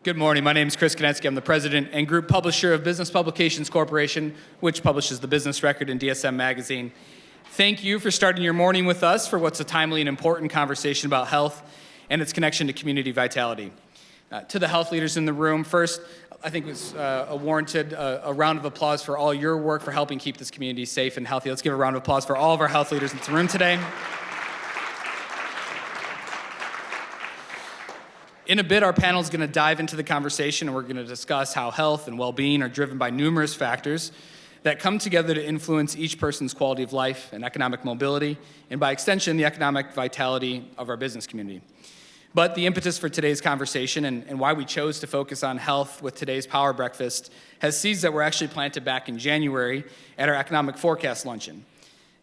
Good morning. My name is Chris Konetsky. I'm the president and group publisher of Business Publications Corporation, which publishes the Business Record and DSM magazine. Thank you for starting your morning with us for what's a timely and important conversation about health and its connection to community vitality. To the health leaders in the room, first, I think it was warranted a round of applause for all your work for helping keep this community safe and healthy. Let's give a round of applause for all of our health leaders in the room today. In a bit, our panel is going to dive into the conversation, and we're going to discuss how health and well-being are driven by numerous factors that come together to influence each person's quality of life and economic mobility, and by extension, the economic vitality of our business community. But the impetus for today's conversation and why we chose to focus on health with today's Power Breakfast has seeds that were actually planted back in January at our economic forecast luncheon.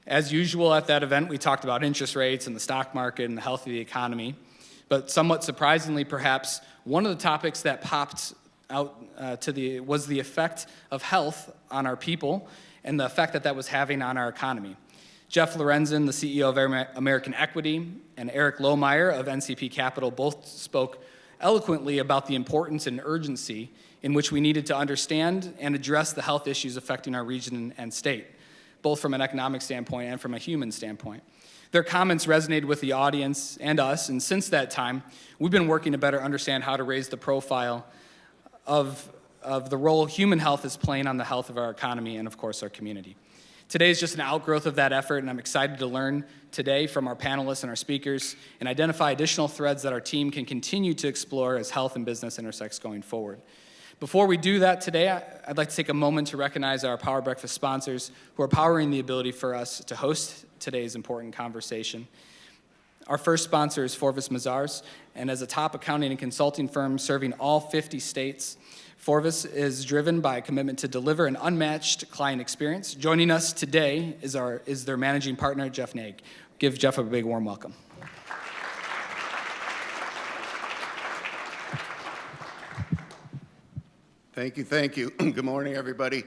As usual at that event, we talked about interest rates and the stock market and the health of the economy. But somewhat surprisingly, perhaps, one of the topics that popped out was the effect of health on our people and the effect that was having on our economy. Jeff Lorenzen, the CEO of American Equity, and Eric Lohmeyer of NCP Capital both spoke eloquently about the importance and urgency in which we needed to understand and address the health issues affecting our region and state, both from an economic standpoint and from a human standpoint. Their comments resonated with the audience and us, and since that time, we've been working to better understand how to raise the profile of the role human health is playing on the health of our economy and, of course, our community. Today is just an outgrowth of that effort, and I'm excited to learn today from our panelists and our speakers and identify additional threads that our team can continue to explore as health and business intersects going forward. Before we do that today, I'd like to take a moment to recognize our Power Breakfast sponsors who are powering the ability for us to host today's important conversation. Our first sponsor is Forvis Mazars, and as a top accounting and consulting firm serving all 50 states, Forvis is driven by a commitment to deliver an unmatched client experience. Joining us today is their managing partner, Jeff Naig. Give Jeff a big warm welcome. Thank you. Good morning, everybody.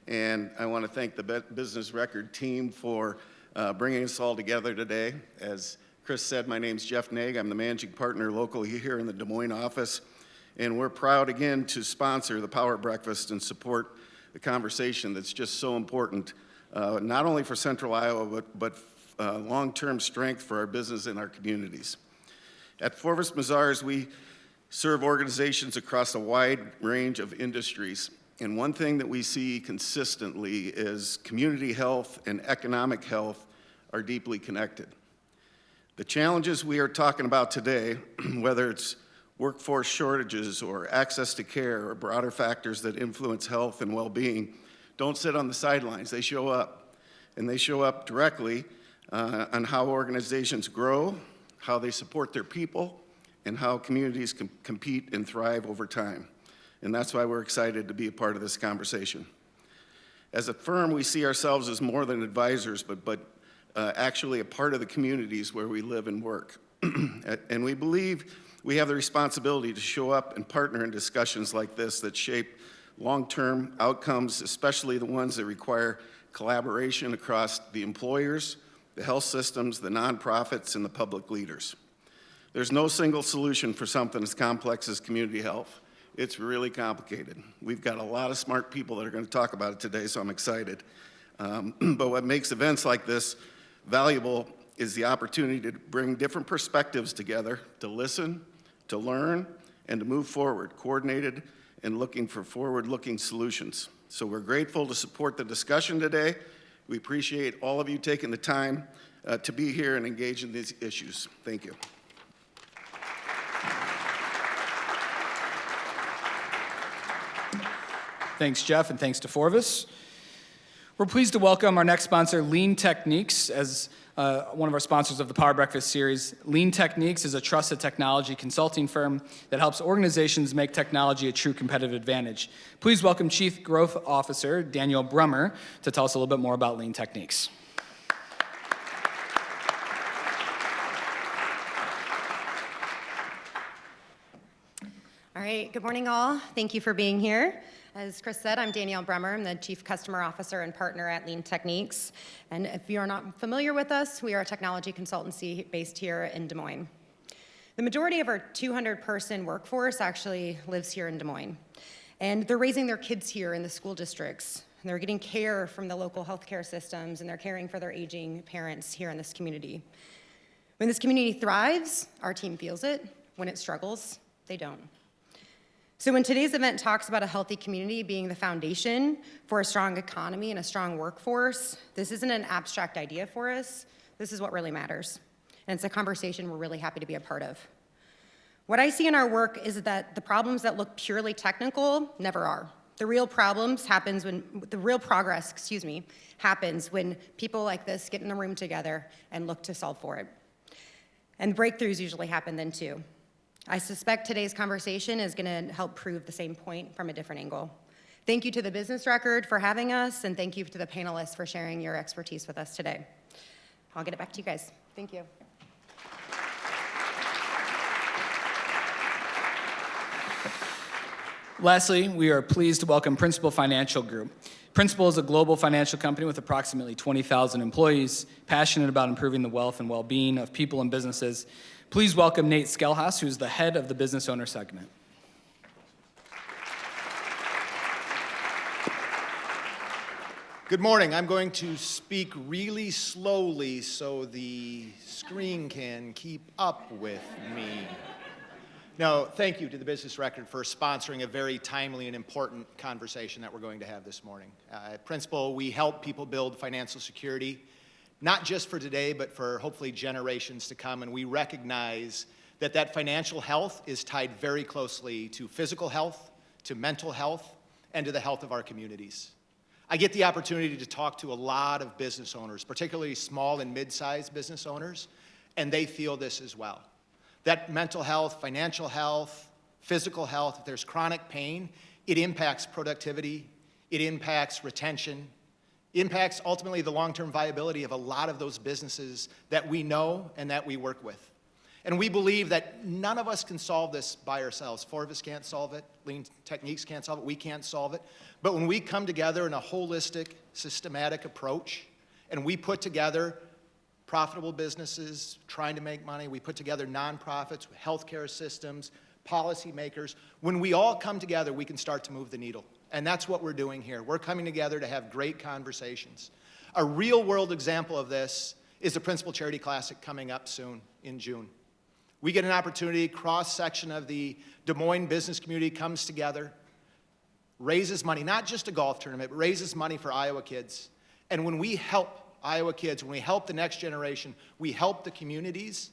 And I want to thank the Business Record team for bringing us all together today. As Chris said, my name's Jeff Naig. I'm the managing partner locally here in the Des Moines office. And we're proud again to sponsor the Power Breakfast and support the conversation that's just so important, not only for Central Iowa, but long-term strength for our business and our communities. At Forvis Mazars, we serve organizations across a wide range of industries. And one thing that we see consistently is community health and economic health are deeply connected. The challenges we are talking about today, whether it's workforce shortages or access to care or broader factors that influence health and well-being, don't sit on the sidelines. They show up. And they show up directly on how organizations grow, how they support their people, and how communities can compete and thrive over time. And that's why we're excited to be a part of this conversation. As a firm, we see ourselves as more than advisors, but actually a part of the communities where we live and work. And we believe we have the responsibility to show up and partner in discussions like this that shape long-term outcomes, especially the ones that require collaboration across the employers, the health systems, the nonprofits, and the public leaders. There's no single solution for something as complex as community health. It's really complicated. We've got a lot of smart people that are going to talk about it today, so I'm excited. But what makes events like this valuable is the opportunity to bring different perspectives together, to listen, to learn, and to move forward, coordinated and looking for forward-looking solutions. So we're grateful to support the discussion today. We appreciate all of you taking the time to be here and engage in these issues. Thank you. Thanks, Jeff, and thanks to Forvis. We're pleased to welcome our next sponsor, Lean Techniques, as one of our sponsors of the Power Breakfast series. Lean Techniques is a trusted technology consulting firm that helps organizations make technology a true competitive advantage. Please welcome Chief Growth Officer Daniel Brummer to tell us a little bit more about Lean Techniques. All right, good morning all. Thank you for being here. As Chris said, I'm Danielle Brummer. I'm the Chief Customer Officer and Partner at Lean Techniques. And if you're not familiar with us, we are a technology consultancy based here in Des Moines. The majority of our 200-person workforce actually lives here in Des Moines. And they're raising their kids here in the school districts. And they're getting care from the local healthcare systems, and they're caring for their aging parents here in this community. When this community thrives, our team feels it. When it struggles, they don't. So when today's event talks about a healthy community being the foundation for a strong economy and a strong workforce, this isn't an abstract idea for us. This is what really matters. And it's a conversation we're really happy to be a part of. What I see in our work is that the problems that look purely technical never are. The real progress happens when people like this get in a room together and look to solve for it. And breakthroughs usually happen then too. I suspect today's conversation is going to help prove the same point from a different angle. Thank you to the Business Record for having us, and thank you to the panelists for sharing your expertise with us today. I'll get it back to you guys. Thank you. Lastly, we are pleased to welcome Principal Financial Group. Principal is a global financial company with approximately 20,000 employees, passionate about improving the wealth and well-being of people and businesses. Please welcome Nate Skelhaus, who's the head of the business owner segment. Good morning. I'm going to speak really slowly so the screen can keep up with me. No, thank you to the Business Record for sponsoring a very timely and important conversation that we're going to have this morning. At Principal, we help people build financial security, not just for today, but for hopefully generations to come, and we recognize that that financial health is tied very closely to physical health, to mental health, and to the health of our communities. I get the opportunity to talk to a lot of business owners, particularly small and mid-sized business owners, and they feel this as well. That mental health, financial health, physical health, if there's chronic pain, it impacts productivity, it impacts retention, impacts ultimately the long-term viability of a lot of those businesses that we know and that we work with. And we believe that none of us can solve this by ourselves. Four of us can't solve it. Lean techniques can't solve it. We can't solve it. But when we come together in a holistic, systematic approach, and we put together profitable businesses trying to make money, we put together nonprofits, healthcare systems, policymakers, when we all come together, we can start to move the needle. And that's what we're doing here. We're coming together to have great conversations. A real-world example of this is the Principal Charity Classic coming up soon in June. We get an opportunity, cross-section of the Des Moines business community comes together, raises money, not just a golf tournament, but raises money for Iowa kids. And when we help Iowa kids, when we help the next generation, we help the communities,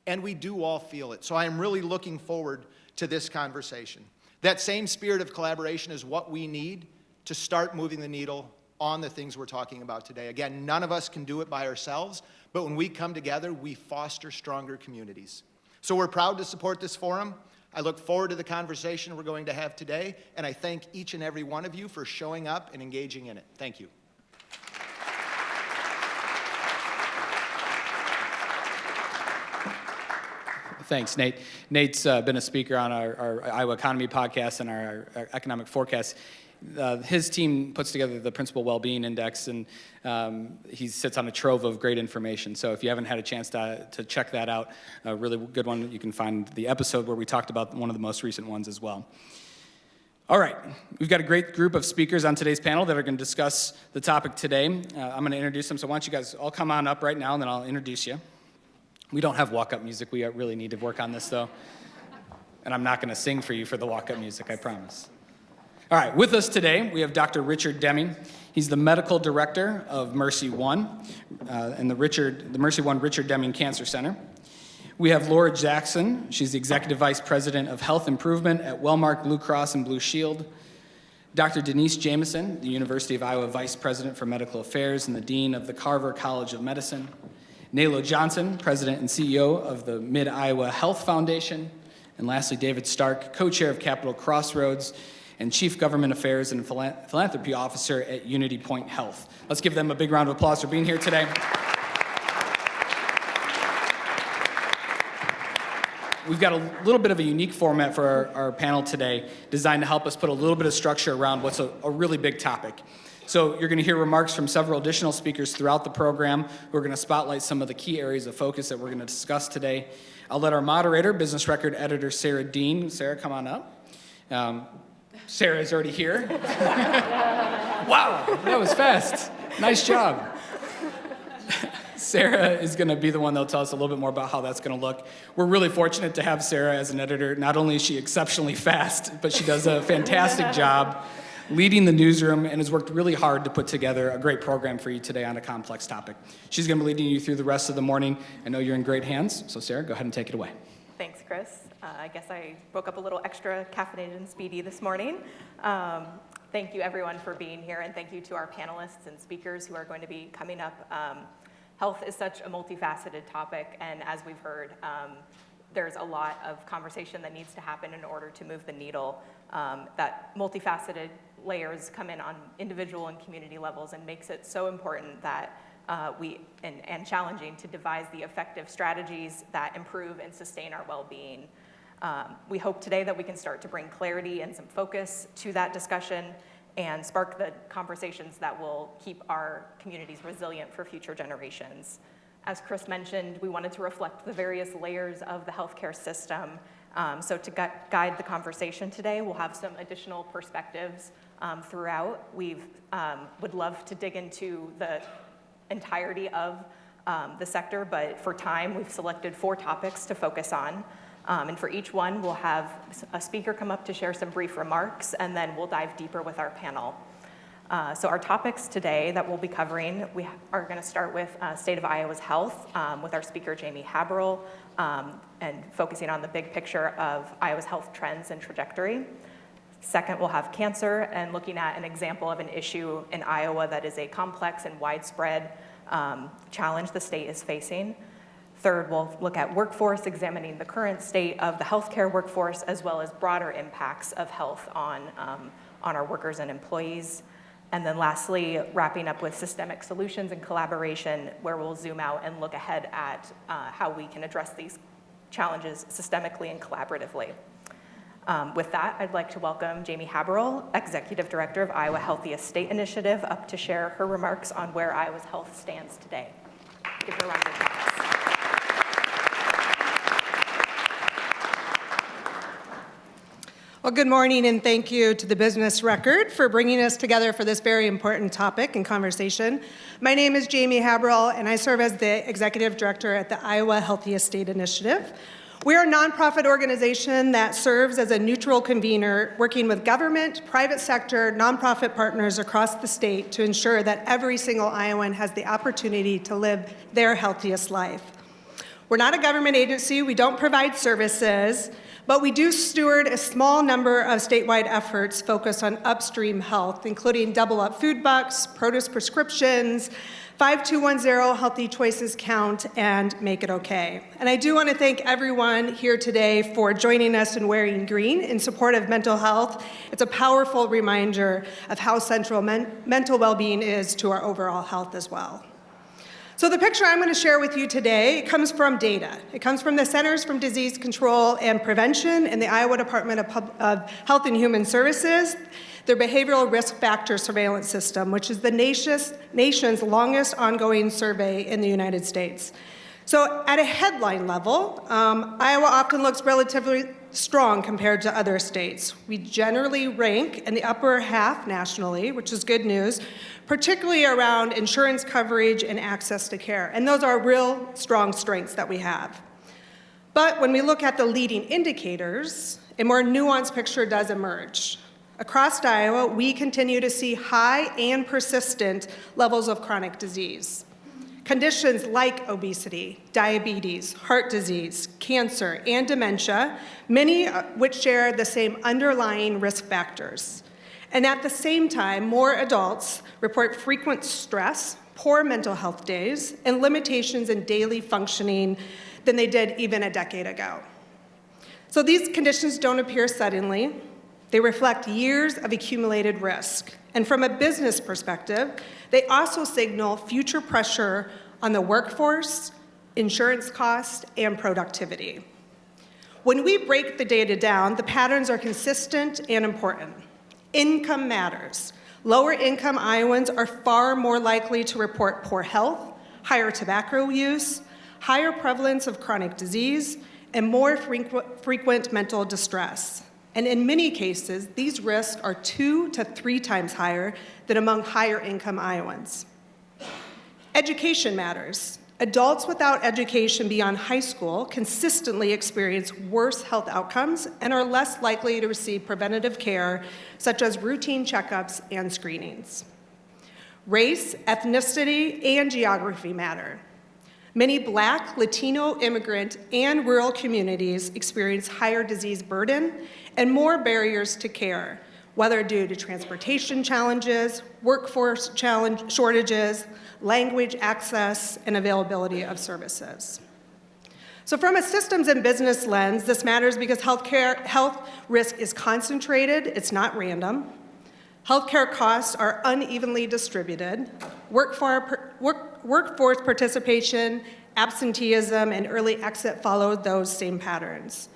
and we do all feel it. So I am really looking forward to this conversation. That same spirit of collaboration is what we need to start moving the needle on the things we're talking about today. Again, none of us can do it by ourselves, but when we come together, we foster stronger communities. So we're proud to support this forum. I look forward to the conversation we're going to have today, and I thank each and every one of you for showing up and engaging in it. Thank you. Thanks, Nate. Nate's been a speaker on our Iowa Economy podcast and our economic forecast. His team puts together the Principal Wellbeing Index, and he sits on a trove of great information. So if you haven't had a chance to check that out, a really good one, you can find the episode where we talked about one of the most recent ones as well. All right, we've got a great group of speakers on today's panel that are going to discuss the topic today. I'm going to introduce them, so why don't you guys all come on up right now, and then I'll introduce you. We don't have walk-up music. We really need to work on this, though. And I'm not going to sing for you for the walk-up music, I promise. All right, with us today, we have Dr. Richard Deming. He's the medical director of Mercy One and the Mercy One Richard Deming Cancer Center. We have Laura Jackson. She's the executive vice president of health improvement at Wellmark Blue Cross and Blue Shield. Dr. Denise Jamison, the University of Iowa vice president for medical affairs and the dean of the Carver College of Medicine. Nalo Johnson, president and CEO of the Mid-Iowa Health Foundation. And lastly, David Stark, co-chair of Capital Crossroads and chief government affairs and philanthropy officer at Unity Point Health. Let's give them a big round of applause for being here today. We've got a little bit of a unique format for our panel today, designed to help us put a little bit of structure around what's a really big topic. So you're going to hear remarks from several additional speakers throughout the program who are going to spotlight some of the key areas of focus that we're going to discuss today. I'll let our moderator, business record editor Sarah Dean. Sarah, come on up. Sarah is already here. Wow, that was fast. Nice job. Sarah is going to be the one that'll tell us a little bit more about how that's going to look. We're really fortunate to have Sarah as an editor. Not only is she exceptionally fast, but she does a fantastic job leading the newsroom and has worked really hard to put together a great program for you today on a complex topic. She's going to be leading you through the rest of the morning. I know you're in great hands, so Sarah, go ahead and take it away. Thanks, Chris. I guess I woke up a little extra caffeinated and speedy this morning. Thank you, everyone, for being here, and thank you to our panelists and speakers who are going to be coming up. Health is such a multifaceted topic, and as we've heard, there's a lot of conversation that needs to happen in order to move the needle. That multifaceted layers come in on individual and community levels and makes it so important that and challenging to devise the effective strategies that improve and sustain our well-being. We hope today that we can start to bring clarity and some focus to that discussion and spark the conversations that will keep our communities resilient for future generations. As Chris mentioned, we wanted to reflect the various layers of the healthcare system. So to guide the conversation today, we'll have some additional perspectives throughout. We would love to dig into the entirety of the sector, but for time, we've selected 4 topics to focus on. And for each one, we'll have a speaker come up to share some brief remarks, and then we'll dive deeper with our panel. So our topics today that we'll be covering, we are going to start with State of Iowa's health with our speaker, Jamie Haberl, and focusing on the big picture of Iowa's health trends and trajectory. Second, we'll have cancer and looking at an example of an issue in Iowa that is a complex and widespread challenge the state is facing. Third, we'll look at workforce, examining the current state of the healthcare workforce, as well as broader impacts of health on our workers and employees. And then lastly, wrapping up with systemic solutions and collaboration, where we'll zoom out and look ahead at how we can address these challenges systemically and collaboratively. With that, I'd like to welcome Jamie Haberl, Executive Director of Iowa Healthiest State Initiative, up to share her remarks on where Iowa's health stands today. Give her a round of applause. Well, good morning, and thank you to the Business Record for bringing us together for this very important topic and conversation. My name is Jamie Haberl, and I serve as the Executive Director at the Iowa Healthiest State Initiative. We are a nonprofit organization that serves as a neutral convener, working with government, private sector, nonprofit partners across the state to ensure that every single Iowan has the opportunity to live their healthiest life. We're not a government agency, we don't provide services, but we do steward a small number of statewide efforts focused on upstream health, including Double Up Food Bucks, produce prescriptions, 5210 Healthy Choices Count, and Make It Okay. And I do want to thank everyone here today for joining us in wearing green in support of mental health. It's a powerful reminder of how central mental well-being is to our overall health as well. So the picture I'm going to share with you today comes from data. It comes from the Centers for Disease Control and Prevention and the Iowa Department of Health and Human Services, their behavioral risk factor surveillance system, which is the nation's longest ongoing survey in the United States. So at a headline level, Iowa often looks relatively strong compared to other states. We generally rank in the upper half nationally, which is good news, particularly around insurance coverage and access to care. And those are real strong strengths that we have. But when we look at the leading indicators, a more nuanced picture does emerge. Across Iowa, we continue to see high and persistent levels of chronic disease. Conditions like obesity, diabetes, heart disease, cancer, and dementia, many which share the same underlying risk factors. And at the same time, more adults report frequent stress, poor mental health days, and limitations in daily functioning than they did even a decade ago. So these conditions don't appear suddenly. They reflect years of accumulated risk. And from a business perspective, they also signal future pressure on the workforce, insurance costs, and productivity. When we break the data down, the patterns are consistent and important. Income matters. Lower income Iowans are far more likely to report poor health, higher tobacco use, higher prevalence of chronic disease, and more frequent mental distress. And in many cases, these risks are 2 to 3 times higher than among higher income Iowans. Education matters. Adults without education beyond high school consistently experience worse health outcomes and are less likely to receive preventative care, such as routine checkups and screenings. Race, ethnicity, and geography matter. Many Black, Latino, immigrant, and rural communities experience higher disease burden and more barriers to care, whether due to transportation challenges, workforce shortages, language access, and availability of services. So from a systems and business lens, this matters because health risk is concentrated, it's not random. Healthcare costs are unevenly distributed. Workforce participation, absenteeism, and early exit follow those same patterns.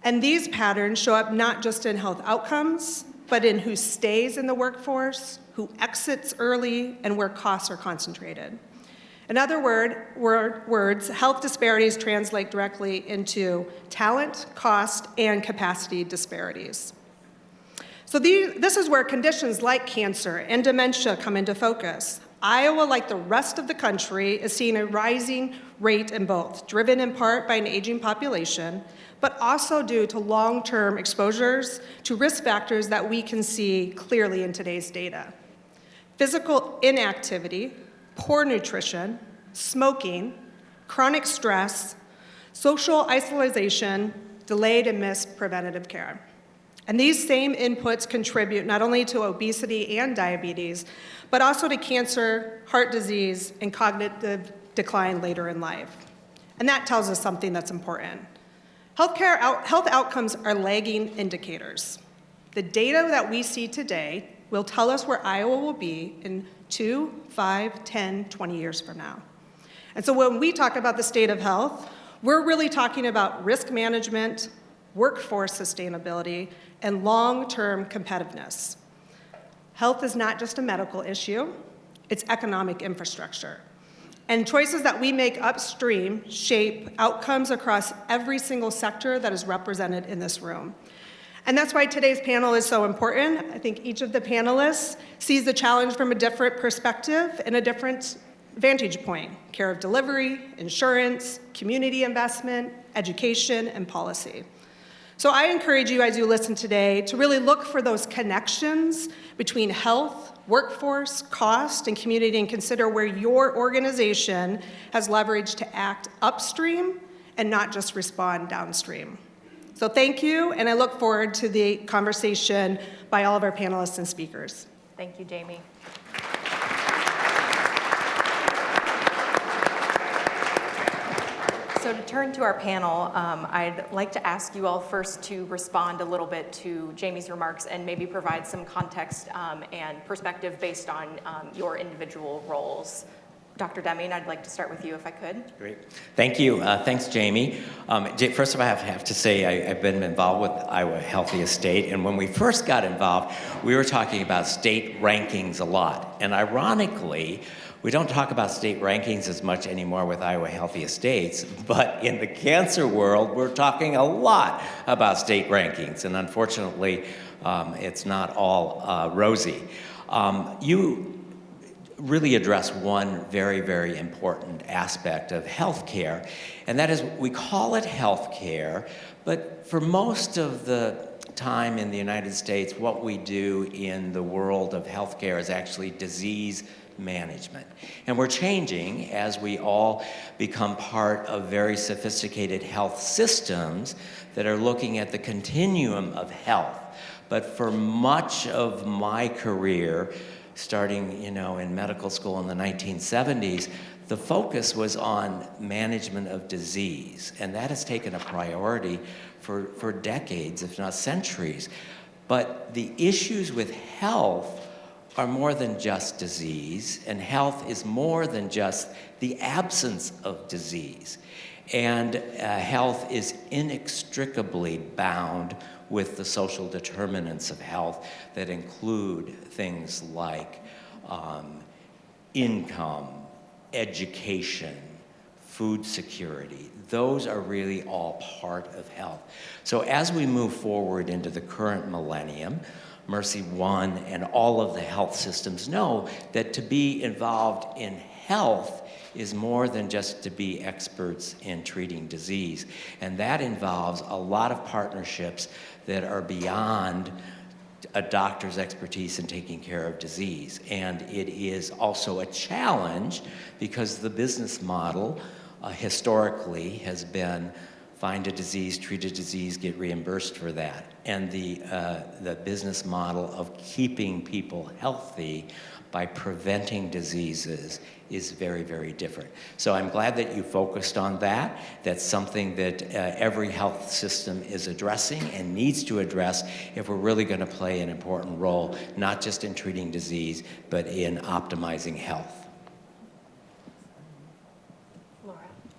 And these patterns show up not just in health outcomes, but in who stays in the workforce, who exits early, and where costs are concentrated. In other words, health disparities translate directly into talent, cost, and capacity disparities. So this is where conditions like cancer and dementia come into focus. Iowa, like the rest of the country, is seeing a rising rate in both, driven in part by an aging population, but also due to long-term exposures to risk factors that we can see clearly in today's data. Physical inactivity, poor nutrition, smoking, chronic stress, social isolation, delayed and missed preventative care. And these same inputs contribute not only to obesity and diabetes, but also to cancer, heart disease, and cognitive decline later in life. And that tells us something that's important. Health outcomes are lagging indicators. The data that we see today will tell us where Iowa will be in 2, 5, 10, 20 years from now. And so when we talk about the state of health, we're really talking about risk management, workforce sustainability, and long-term competitiveness. Health is not just a medical issue, it's economic infrastructure. And choices that we make upstream shape outcomes across every single sector that is represented in this room. And that's why today's panel is so important. I think each of the panelists sees the challenge from a different perspective and a different vantage point: care of delivery, insurance, community investment, education, and policy. So I encourage you, as you listen today, to really look for those connections between health, workforce, cost, and community, and consider where your organization has leverage to act upstream and not just respond downstream. So thank you, and I look forward to the conversation by all of our panelists and speakers. Thank you, Jamie. So to turn to our panel, I'd like to ask you all first to respond a little bit to Jamie's remarks and maybe provide some context and perspective based on your individual roles. Dr. Deming, I'd like to start with you if I could. Great. Thank you. Thanks, Jamie. First of all, I have to say I've been involved with Iowa Healthiest State, and when we first got involved, we were talking about state rankings a lot. And ironically, we don't talk about state rankings as much anymore with Iowa Healthiest States, but in the cancer world, we're talking a lot about state rankings, and unfortunately, it's not all rosy. You really address one very, very important aspect of healthcare, and that is we call it healthcare, but for most of the time in the United States, what we do in the world of healthcare is actually disease management. And we're changing as we all become part of very sophisticated health systems that are looking at the continuum of health. But for much of my career, starting, in medical school in the 1970s, the focus was on management of disease, and that has taken a priority for decades, if not centuries. But the issues with health are more than just disease, and health is more than just the absence of disease. And health is inextricably bound with the social determinants of health that include things like income, education, food security. Those are really all part of health. So as we move forward into the current millennium, Mercy One and all of the health systems know that to be involved in health is more than just to be experts in treating disease. And that involves a lot of partnerships that are beyond a doctor's expertise in taking care of disease. And it is also a challenge because the business model historically has been find a disease, treat a disease, get reimbursed for that. And the business model of keeping people healthy by preventing diseases is very, very different. So I'm glad that you focused on that. That's something that every health system is addressing and needs to address if we're really going to play an important role, not just in treating disease, but in optimizing health.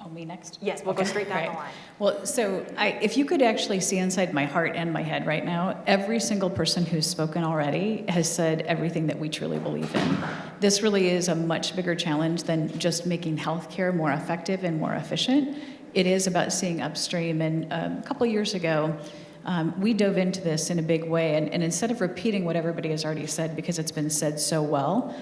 Oh, me next? Yes, we'll go straight down the line. Well, so if you could actually see inside my heart and my head right now, every single person who's spoken already has said everything that we truly believe in. This really is a much bigger challenge than just making healthcare more effective and more efficient. It is about seeing upstream. And a couple years ago, we dove into this in a big way. And instead of repeating what everybody has already said, because it's been said so well,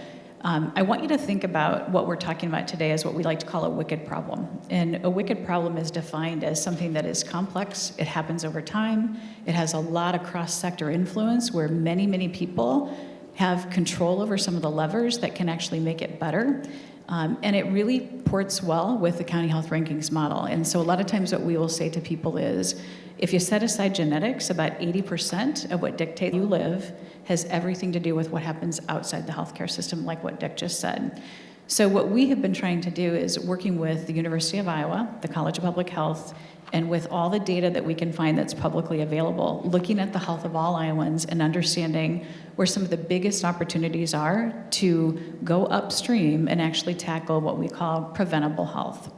I want you to think about what we're talking about today as what we like to call a wicked problem. And a wicked problem is defined as something that is complex, it happens over time, it has a lot of cross-sector influence where many, many people have control over some of the levers that can actually make it better. And it really ports well with the county health rankings model. And so a lot of times what we will say to people is, if you set aside genetics, about 80% of what dictates you live has everything to do with what happens outside the healthcare system, like what Dick just said. So what we have been trying to do is working with the University of Iowa, the College of Public Health, and with all the data that we can find that's publicly available, looking at the health of all Iowans and understanding where some of the biggest opportunities are to go upstream and actually tackle what we call preventable health.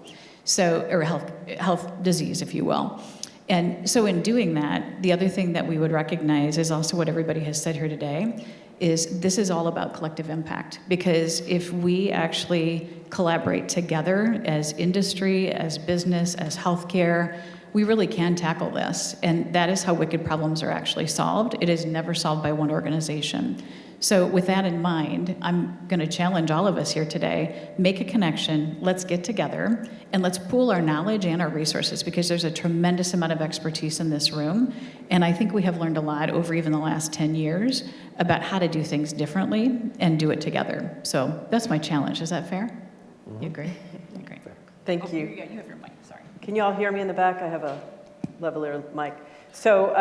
So, or health disease, if you will. And so in doing that, the other thing that we would recognize is also what everybody has said here today, is this is all about collective impact. Because if we actually collaborate together as industry, as business, as healthcare, we really can tackle this. And that is how wicked problems are actually solved. It is never solved by one organization. So with that in mind, I'm going to challenge all of us here today, make a connection, let's get together, and let's pool our knowledge and our resources, because there's a tremendous amount of expertise in this room. And I think we have learned a lot over even the last 10 years about how to do things differently and do it together. So that's my challenge. Is that fair? You agree? Great. Thank you. You have your mic, sorry. Can you all hear me in the back? I have a lavalier mic. So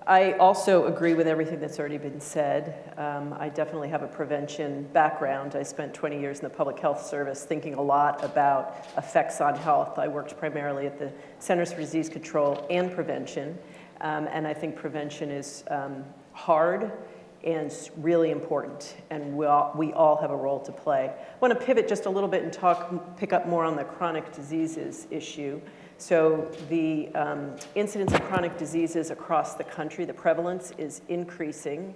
I also agree with everything that's already been said. I definitely have a prevention background. I spent 20 years in the public health service thinking a lot about effects on health. I worked primarily at the Centers for Disease Control and Prevention. And I think prevention is hard and really important, and we all have a role to play. I want to pivot just a little bit and pick up more on the chronic diseases issue. So the incidence of chronic diseases across the country, the prevalence is increasing.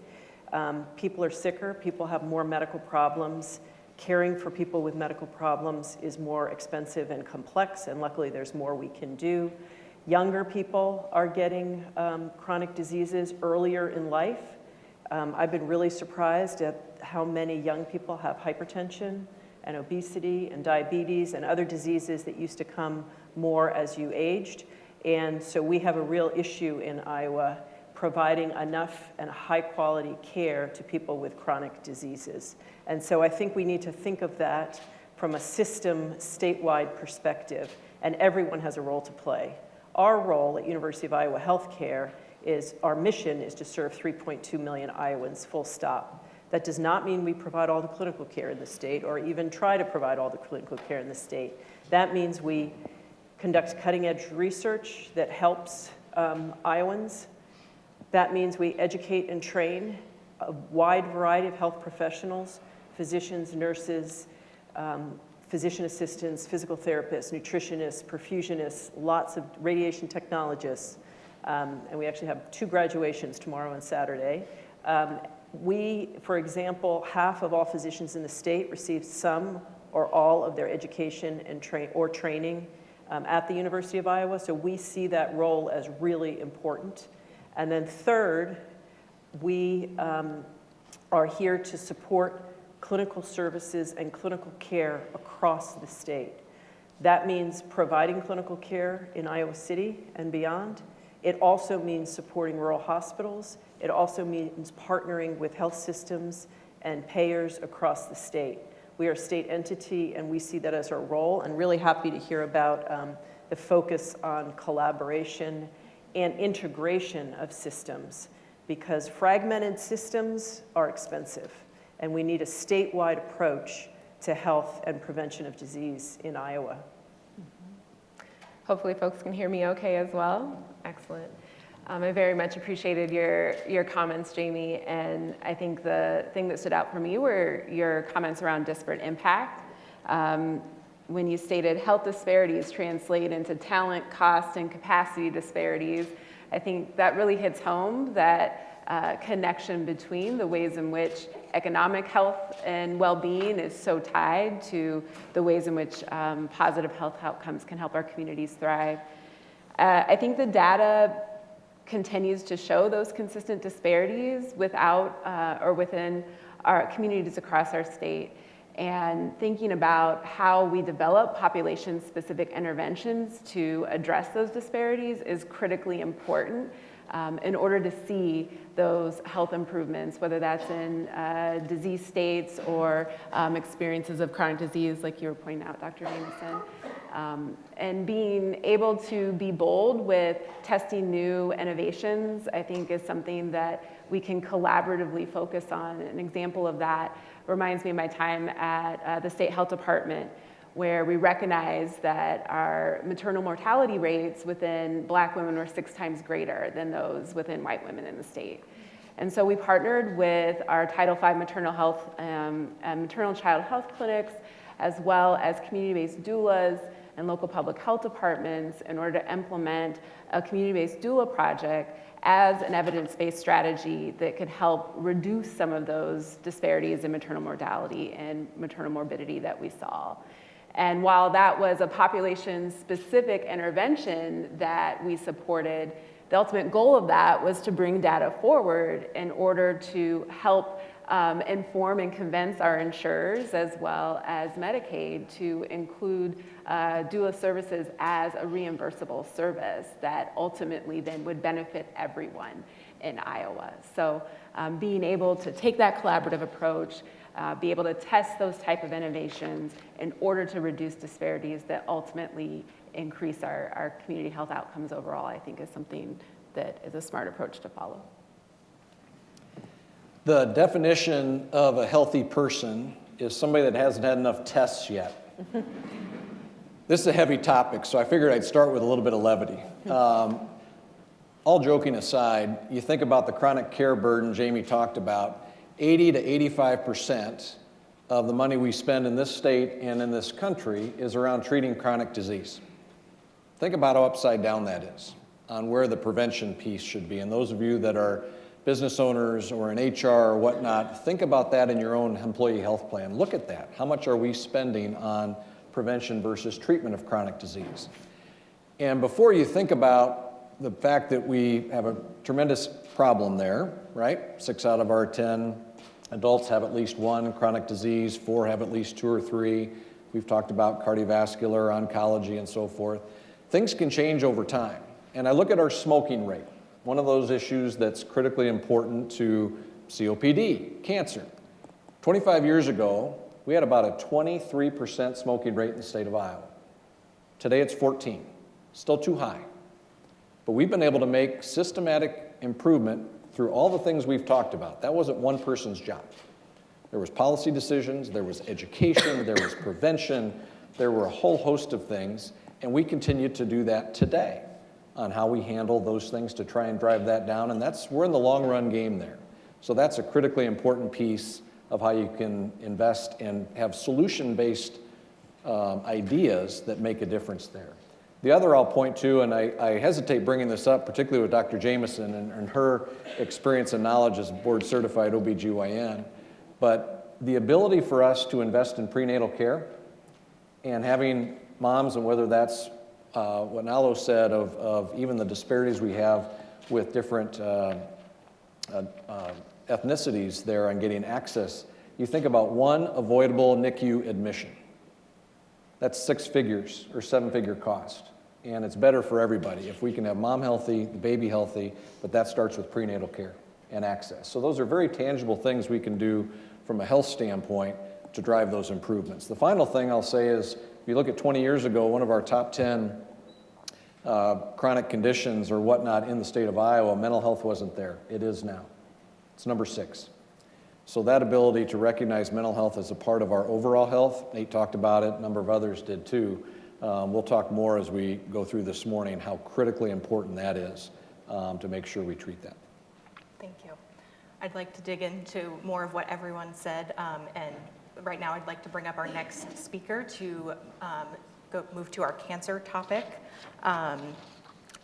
People are sicker, people have more medical problems. Caring for people with medical problems is more expensive and complex, and luckily there's more we can do. Younger people are getting chronic diseases earlier in life. I've been really surprised at how many young people have hypertension and obesity and diabetes and other diseases that used to come more as you aged. And so we have a real issue in Iowa providing enough and high quality care to people with chronic diseases. And so I think we need to think of that from a system statewide perspective, and everyone has a role to play. Our role at University of Iowa Healthcare is, our mission is to serve 3.2 million Iowans, full stop. That does not mean we provide all the clinical care in the state or even try to provide all the clinical care in the state. That means we conduct cutting-edge research that helps Iowans. That means we educate and train a wide variety of health professionals, physicians, nurses, physician assistants, physical therapists, nutritionists, perfusionists, lots of radiation technologists, And we actually have 2 graduations tomorrow and Saturday. For example, half of all physicians in the state receive some or all of their education and training at the University of Iowa, so we see that role as really important. And then third, we are here to support clinical services and clinical care across the state. That means providing clinical care in Iowa City and beyond. It also means supporting rural hospitals. It also means partnering with health systems and payers across the state. We are a state entity, and we see that as our role, and really happy to hear about the focus on collaboration and integration of systems, because fragmented systems are expensive, and we need a statewide approach to health and prevention of disease in Iowa. Hopefully folks can hear me okay as well. Excellent. I very much appreciated your comments, Jamie, and I think the thing that stood out for me were your comments around disparate impact. When you stated health disparities translate into talent, cost, and capacity disparities, I think that really hits home that connection between the ways in which economic health and well-being is so tied to the ways in which positive health outcomes can help our communities thrive. I think the data continues to show those consistent disparities within our communities across our state. And thinking about how we develop population-specific interventions to address those disparities is critically important in order to see those health improvements, whether that's in disease states or experiences of chronic disease, like you were pointing out, Dr. Jameson. And being able to be bold with testing new innovations, I think, is something that we can collaboratively focus on. An example of that reminds me of my time at the State Health Department, where we recognized that our maternal mortality rates within Black women were 6 times greater than those within white women in the state. And so we partnered with our Title V maternal health and maternal child health clinics, as well as community-based doulas and local public health departments in order to implement a community-based doula project as an evidence-based strategy that could help reduce some of those disparities in maternal mortality and maternal morbidity that we saw. And while that was a population-specific intervention that we supported, the ultimate goal of that was to bring data forward in order to help inform and convince our insurers as well as Medicaid to include doula services as a reimbursable service that ultimately then would benefit everyone in Iowa. So being able to take that collaborative approach, be able to test those type of innovations in order to reduce disparities that ultimately increase our community health outcomes overall, I think is something that is a smart approach to follow. The definition of a healthy person is somebody that hasn't had enough tests yet. This is a heavy topic, so I figured I'd start with a little bit of levity. All joking aside, you think about the chronic care burden Jamie talked about, 80 to 85% of the money we spend in this state and in this country is around treating chronic disease. Think about how upside down that is on where the prevention piece should be. And those of you that are business owners or in HR or whatnot, think about that in your own employee health plan. Look at that. How much are we spending on prevention versus treatment of chronic disease? And before you think about the fact that we have a tremendous problem there, right? 6 out of our 10 adults have at least one chronic disease, 4 have at least 2 or 3. We've talked about cardiovascular, oncology, and so forth. Things can change over time. And I look at our smoking rate, one of those issues that's critically important to COPD, cancer. 25 years ago, we had about a 23% smoking rate in the state of Iowa. Today it's 14, still too high. But we've been able to make systematic improvement through all the things we've talked about. That wasn't one person's job. There was policy decisions, there was education, there was prevention, there were a whole host of things, and we continue to do that today on how we handle those things to try and drive that down, and we're in the long run game there. So that's a critically important piece of how you can invest and have solution-based ideas that make a difference there. The other I'll point to, and I hesitate bringing this up, particularly with Dr. Jameson and her experience and knowledge as board certified OBGYN, but the ability for us to invest in prenatal care and having moms, and whether that's what Nalo said of even the disparities we have with different ethnicities there on getting access. You think about one avoidable NICU admission. That's 6 figures or 7-figure cost. And it's better for everybody if we can have mom healthy, the baby healthy, but that starts with prenatal care and access. So those are very tangible things we can do from a health standpoint to drive those improvements. The final thing I'll say is, if you look at 20 years ago, one of our top 10 chronic conditions or whatnot in the state of Iowa, mental health wasn't there. It is now. It's number 6. So that ability to recognize mental health as a part of our overall health, Nate talked about it, a number of others did too. We'll talk more as we go through this morning how critically important that is to make sure we treat that. Thank you. I'd like to dig into more of what everyone said, and right now I'd like to bring up our next speaker to move to our cancer topic.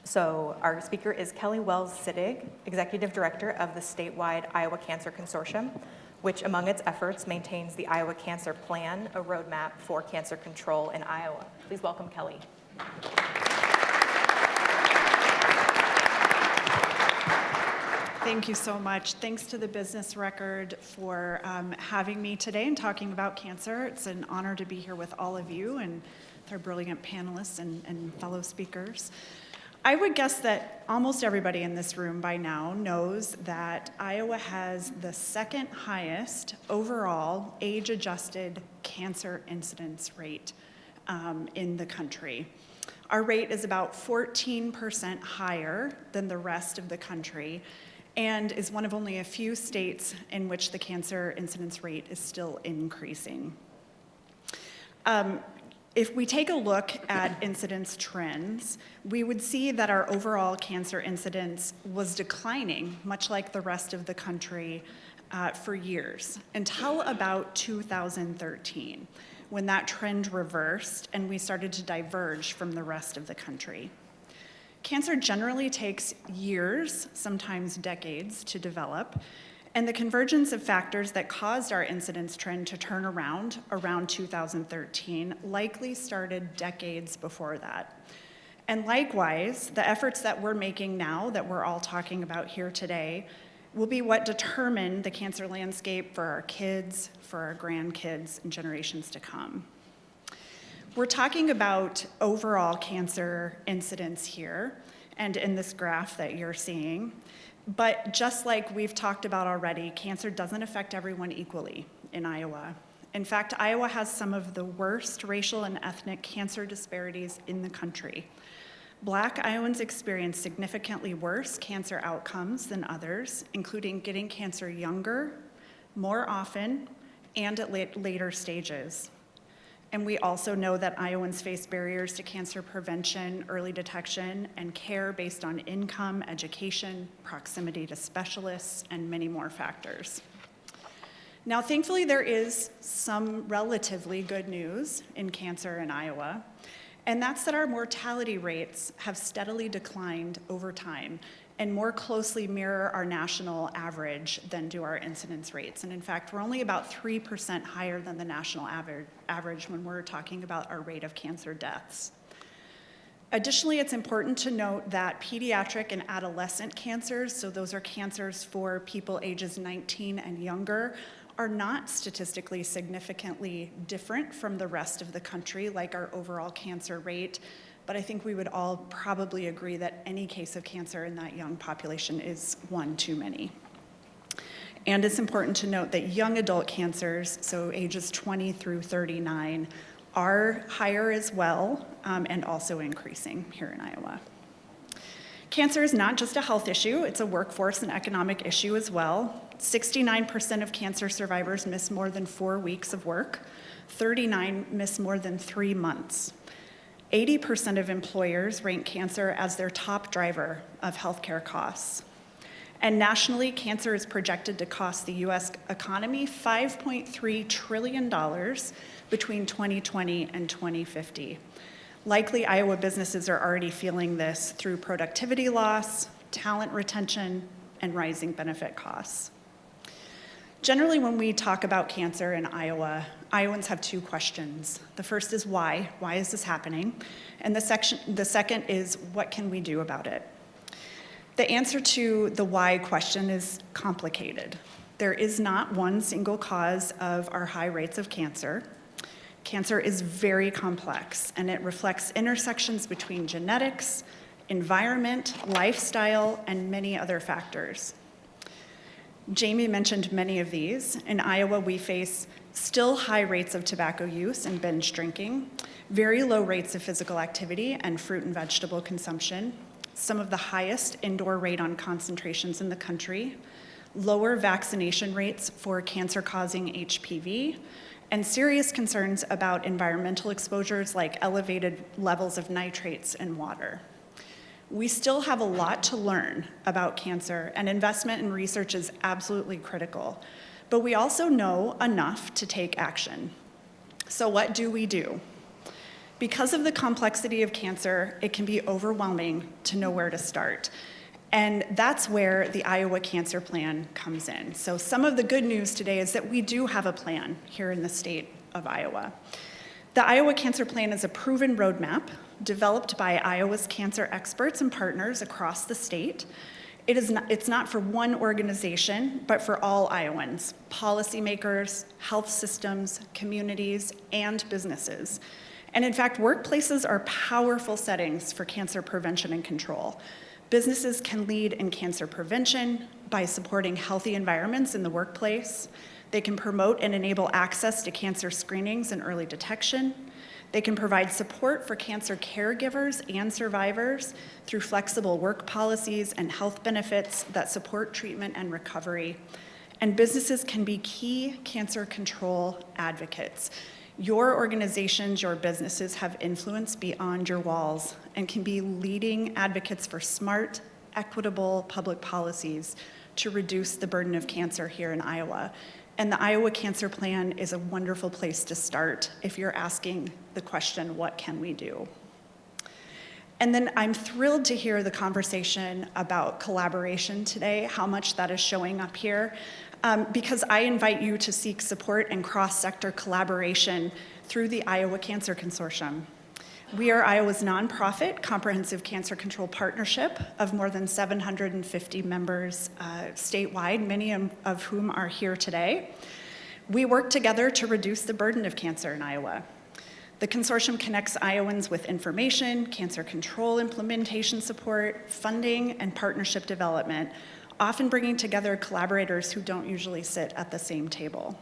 So our speaker is Kelly Wells-Sittig, Executive Director of the statewide Iowa Cancer Consortium, which among its efforts maintains the Iowa Cancer Plan, a roadmap for cancer control in Iowa. Please welcome Kelly. Thank you so much. Thanks to the Business Record for having me today and talking about cancer. It's an honor to be here with all of you and our brilliant panelists and fellow speakers. I would guess that almost everybody in this room by now knows that Iowa has the second highest overall age-adjusted cancer incidence rate in the country. Our rate is about 14% higher than the rest of the country and is one of only a few states in which the cancer incidence rate is still increasing. If we take a look at incidence trends, we would see that our overall cancer incidence was declining, much like the rest of the country, for years, until about 2013, when that trend reversed and we started to diverge from the rest of the country. Cancer generally takes years, sometimes decades, to develop, and the convergence of factors that caused our incidence trend to turn around 2013 likely started decades before that. And likewise, the efforts that we're making now, that we're all talking about here today, will be what determine the cancer landscape for our kids, for our grandkids, and generations to come. We're talking about overall cancer incidence here, and in this graph that you're seeing. But just like we've talked about already, cancer doesn't affect everyone equally in Iowa. In fact, Iowa has some of the worst racial and ethnic cancer disparities in the country. Black Iowans experience significantly worse cancer outcomes than others, including getting cancer younger, more often, and at later stages. And we also know that Iowans face barriers to cancer prevention, early detection, and care based on income, education, proximity to specialists, and many more factors. Now, thankfully, there is some relatively good news in cancer in Iowa, and that's that our mortality rates have steadily declined over time and more closely mirror our national average than do our incidence rates. And in fact, we're only about 3% higher than the national average when we're talking about our rate of cancer deaths. Additionally, it's important to note that pediatric and adolescent cancers, so those are cancers for people ages 19 and younger, are not statistically significantly different from the rest of the country, like our overall cancer rate. But I think we would all probably agree that any case of cancer in that young population is one too many. And it's important to note that young adult cancers, so ages 20 through 39, are higher as well, and also increasing here in Iowa. Cancer is not just a health issue, it's a workforce and economic issue as well. 69% of cancer survivors miss more than 4 weeks of work, 39 miss more than 3 months. 80% of employers rank cancer as their top driver of healthcare costs. And nationally, cancer is projected to cost the US economy $5.3 trillion between 2020 and 2050. Likely, Iowa businesses are already feeling this through productivity loss, talent retention, and rising benefit costs. Generally, when we talk about cancer in Iowa, Iowans have two questions. The first is why? Why is this happening? And the second is, what can we do about it? The answer to the why question is complicated. There is not one single cause of our high rates of cancer. Cancer is very complex, and it reflects intersections between genetics, environment, lifestyle, and many other factors. Jamie mentioned many of these. In Iowa, we face still high rates of tobacco use and binge drinking, very low rates of physical activity and fruit and vegetable consumption, some of the highest indoor radon concentrations in the country, lower vaccination rates for cancer-causing HPV, and serious concerns about environmental exposures like elevated levels of nitrates in water. We still have a lot to learn about cancer, and investment in research is absolutely critical. But we also know enough to take action. So what do we do? Because of the complexity of cancer, it can be overwhelming to know where to start. And that's where the Iowa Cancer Plan comes in. So some of the good news today is that we do have a plan here in the state of Iowa. The Iowa Cancer Plan is a proven roadmap developed by Iowa's cancer experts and partners across the state. It's not for one organization, but for all Iowans, policymakers, health systems, communities, and businesses. And in fact, workplaces are powerful settings for cancer prevention and control. Businesses can lead in cancer prevention by supporting healthy environments in the workplace. They can promote and enable access to cancer screenings and early detection. They can provide support for cancer caregivers and survivors through flexible work policies and health benefits that support treatment and recovery. And businesses can be key cancer control advocates. Your organizations, your businesses have influence beyond your walls and can be leading advocates for smart, equitable public policies to reduce the burden of cancer here in Iowa. And the Iowa Cancer Plan is a wonderful place to start if you're asking the question, what can we do? And then I'm thrilled to hear the conversation about collaboration today, how much that is showing up here, because I invite you to seek support and cross-sector collaboration through the Iowa Cancer Consortium. We are Iowa's nonprofit comprehensive cancer control partnership of more than 750 members statewide, many of whom are here today. We work together to reduce the burden of cancer in Iowa. The consortium connects Iowans with information, cancer control implementation support, funding, and partnership development, often bringing together collaborators who don't usually sit at the same table.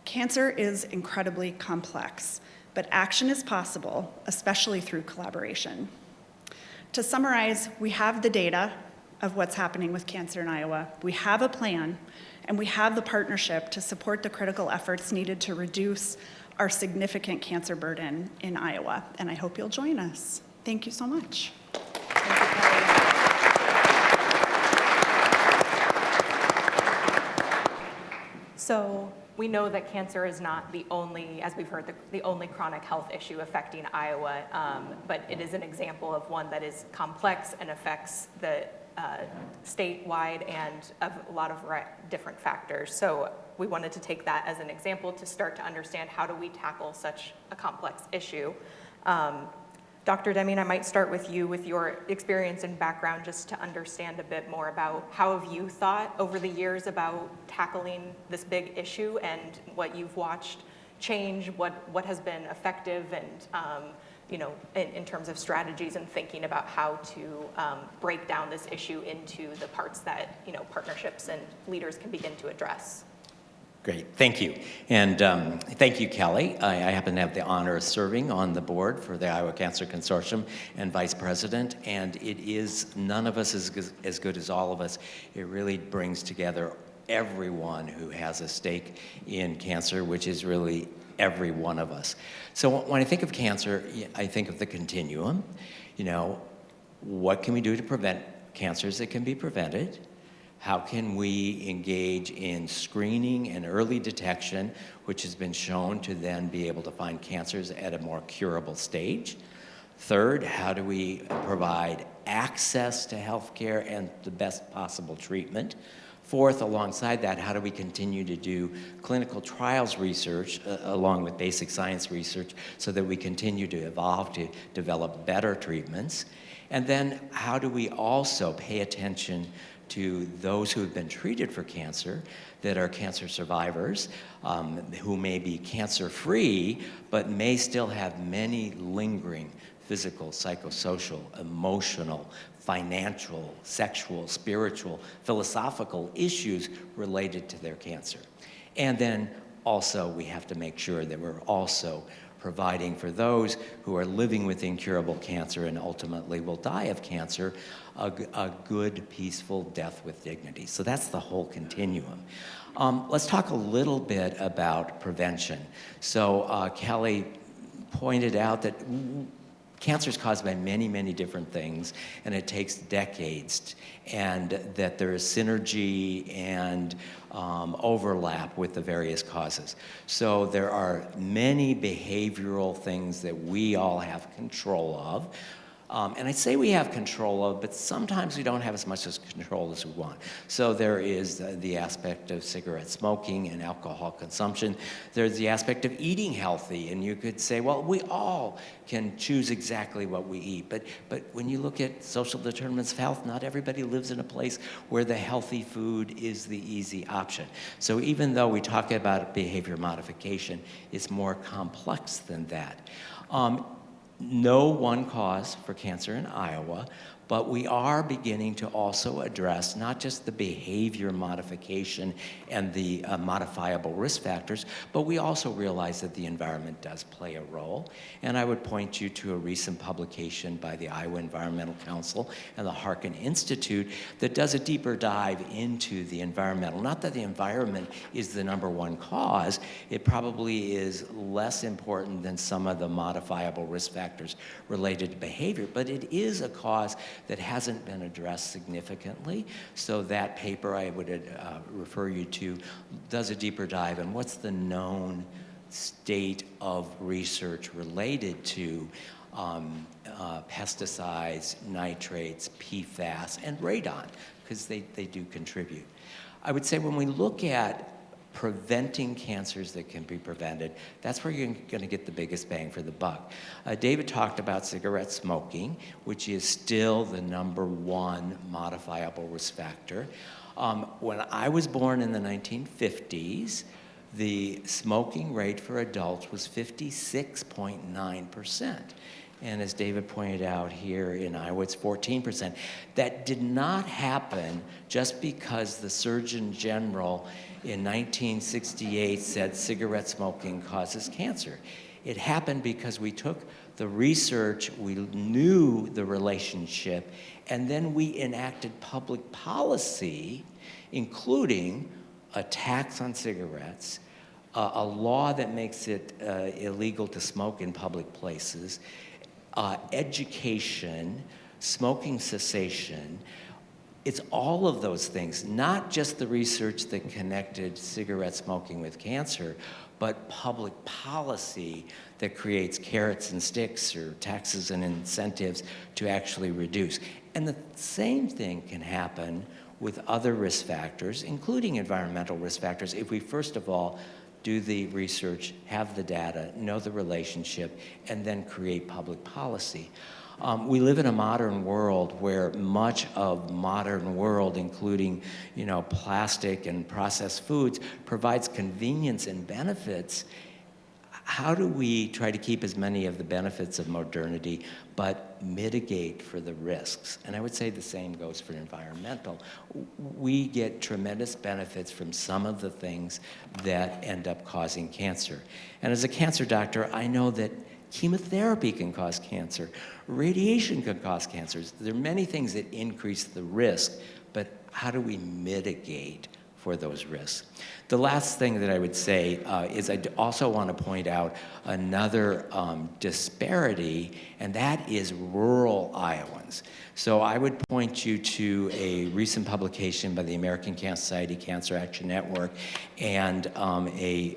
Cancer is incredibly complex, but action is possible, especially through collaboration. To summarize, we have the data of what's happening with cancer in Iowa. We have a plan, and we have the partnership to support the critical efforts needed to reduce our significant cancer burden in Iowa. And I hope you'll join us. Thank you so much. So we know that cancer is not the only, as we've heard, the only chronic health issue affecting Iowa, but it is an example of one that is complex and affects the statewide and of a lot of different factors. So we wanted to take that as an example to start to understand how do we tackle such a complex issue. Dr. Deming, I might start with you with your experience and background just to understand a bit more about how have you thought over the years about tackling this big issue and what you've watched change, what has been effective and in terms of strategies and thinking about how to break down this issue into the parts that partnerships and leaders can begin to address. Great, thank you. And thank you, Kelly. I happen to have the honor of serving on the board for the Iowa Cancer Consortium and vice president, and it is none of us as good as all of us. It really brings together everyone who has a stake in cancer, which is really every one of us. So when I think of cancer, I think of the continuum. What can we do to prevent cancers that can be prevented? How can we engage in screening and early detection, which has been shown to then be able to find cancers at a more curable stage? Third, how do we provide access to health care and the best possible treatment? Fourth, alongside that, how do we continue to do clinical trials research along with basic science research so that we continue to evolve to develop better treatments? And then how do we also pay attention to those who have been treated for cancer, that are cancer survivors, who may be cancer-free, but may still have many lingering physical, psychosocial, emotional, financial, sexual, spiritual, philosophical issues related to their cancer. And then also we have to make sure that we're also providing for those who are living with incurable cancer and ultimately will die of cancer, a good, peaceful death with dignity. So that's the whole continuum. Let's talk a little bit about prevention. So Kelly pointed out that cancer is caused by many, many different things, and it takes decades, and that there is synergy and overlap with the various causes. So there are many behavioral things that we all have control of. And I say we have control of, but sometimes we don't have as much control as we want. So there is the aspect of cigarette smoking and alcohol consumption. There's the aspect of eating healthy, and you could say, well, we all can choose exactly what we eat. But when you look at social determinants of health, not everybody lives in a place where the healthy food is the easy option. So even though we talk about behavior modification, it's more complex than that. No one cause for cancer in Iowa, but we are beginning to also address not just the behavior modification and the modifiable risk factors, but we also realize that the environment does play a role. And I would point you to a recent publication by the Iowa Environmental Council and the Harkin Institute that does a deeper dive into the environmental. Not that the environment is the #1 cause, it probably is less important than some of the modifiable risk factors related to behavior, but it is a cause that hasn't been addressed significantly. So that paper I would refer you to does a deeper dive on what's the known state of research related to pesticides, nitrates, PFAS, and radon, because they do contribute. I would say when we look at preventing cancers that can be prevented, that's where you're going to get the biggest bang for the buck. David talked about cigarette smoking, which is still the #1 modifiable risk factor. When I was born in the 1950s, the smoking rate for adults was 56.9%. And as David pointed out here in Iowa, it's 14%. That did not happen just because the Surgeon General in 1968 said cigarette smoking causes cancer. It happened because we took the research, we knew the relationship, and then we enacted public policy, including a tax on cigarettes, a law that makes it illegal to smoke in public places, education, smoking cessation. It's all of those things, not just the research that connected cigarette smoking with cancer, but public policy that creates carrots and sticks or taxes and incentives to actually reduce. And the same thing can happen with other risk factors, including environmental risk factors, if we first of all do the research, have the data, know the relationship, and then create public policy. We live in a modern world where much of modern world, including, plastic and processed foods, provides convenience and benefits. How do we try to keep as many of the benefits of modernity, but mitigate for the risks? And I would say the same goes for environmental. We get tremendous benefits from some of the things that end up causing cancer. And as a cancer doctor, I know that chemotherapy can cause cancer. Radiation can cause cancers. There are many things that increase the risk, but how do we mitigate for those risks. The last thing that I would say is I also want to point out another disparity, and that is rural Iowans. So I would point you to a recent publication by the American Cancer Society Cancer Action Network and a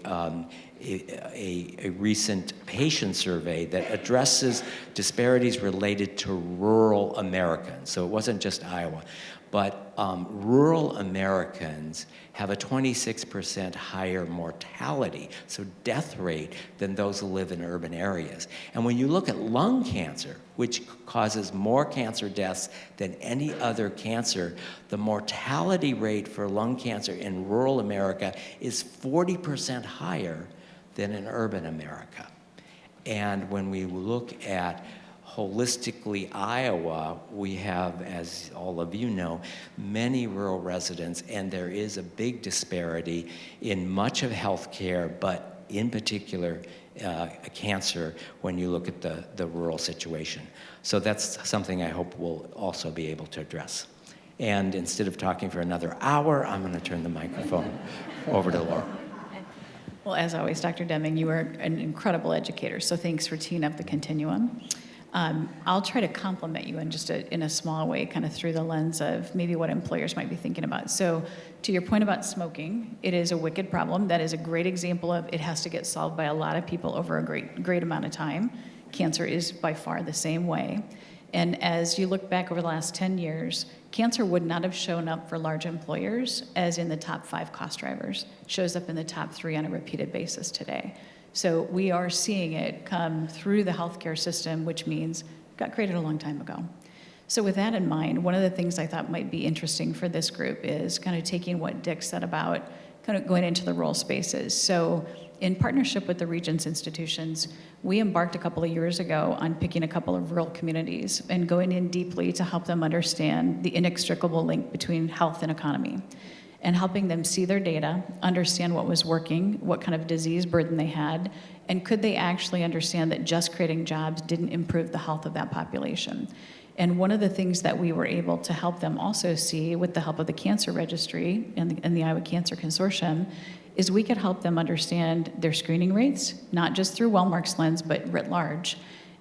recent patient survey that addresses disparities related to rural Americans. So it wasn't just Iowa. But rural Americans have a 26% higher mortality, so death rate, than those who live in urban areas. And when you look at lung cancer, which causes more cancer deaths than any other cancer, the mortality rate for lung cancer in rural America is 40% higher than in urban America. And when we look at holistically Iowa, we have, as all of you know, many rural residents, and there is a big disparity in much of healthcare, but in particular cancer when you look at the rural situation. So that's something I hope we'll also be able to address. And instead of talking for another hour, I'm going to turn the microphone over to Laura. Well, as always, Dr. Deming, you are an incredible educator, so thanks for teeing up the continuum. I'll try to compliment you in a small way, kind of through the lens of maybe what employers might be thinking about. So to your point about smoking, it is a wicked problem. That is a great example of it has to get solved by a lot of people over a great amount of time. Cancer is by far the same way. And as you look back over the last 10 years, cancer would not have shown up for large employers as in the top 5 cost drivers. It shows up in the top 3 on a repeated basis today. So we are seeing it come through the healthcare system, which means it got created a long time ago. So with that in mind, one of the things I thought might be interesting for this group is kind of taking what Dick said about kind of going into the rural spaces. So in partnership with the Regents institutions, we embarked a couple of years ago on picking a couple of rural communities and going in deeply to help them understand the inextricable link between health and economy, and helping them see their data, understand what was working, what kind of disease burden they had, and could they actually understand that just creating jobs didn't improve the health of that population. And one of the things that we were able to help them also see with the help of the Cancer Registry and the Iowa Cancer Consortium is we could help them understand their screening rates, not just through Wellmark's lens, but writ large,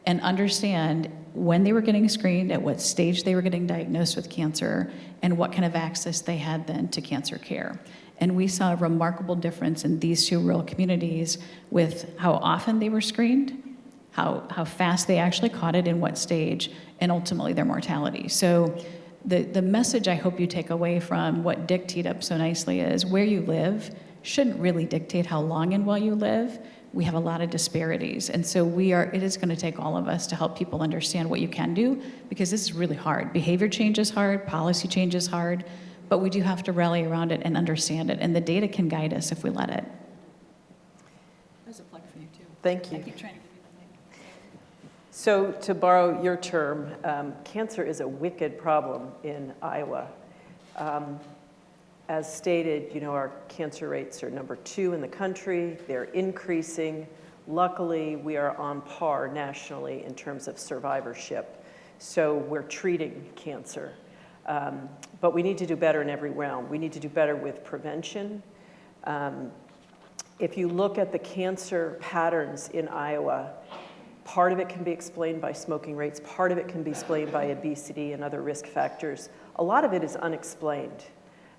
and understand when they were getting screened, at what stage they were getting diagnosed with cancer, and what kind of access they had then to cancer care. And we saw a remarkable difference in these 2 rural communities with how often they were screened, how fast they actually caught it, in what stage, and ultimately their mortality. So the message I hope you take away from what Dick teed up so nicely is where you live shouldn't really dictate how long and well you live. We have a lot of disparities. And so it is going to take all of us to help people understand what you can do, because this is really hard. Behavior change is hard, policy change is hard, but we do have to rally around it and understand it. And the data can guide us if we let it. There's a plug for you too. Thank you. I keep trying to give you the mic. So to borrow your term, cancer is a wicked problem in Iowa. As stated, our cancer rates are number 2 in the country. They're increasing. Luckily, we are on par nationally in terms of survivorship. So we're treating cancer. But we need to do better in every realm. We need to do better with prevention. If you look at the cancer patterns in Iowa, part of it can be explained by smoking rates. Part of it can be explained by obesity and other risk factors. A lot of it is unexplained.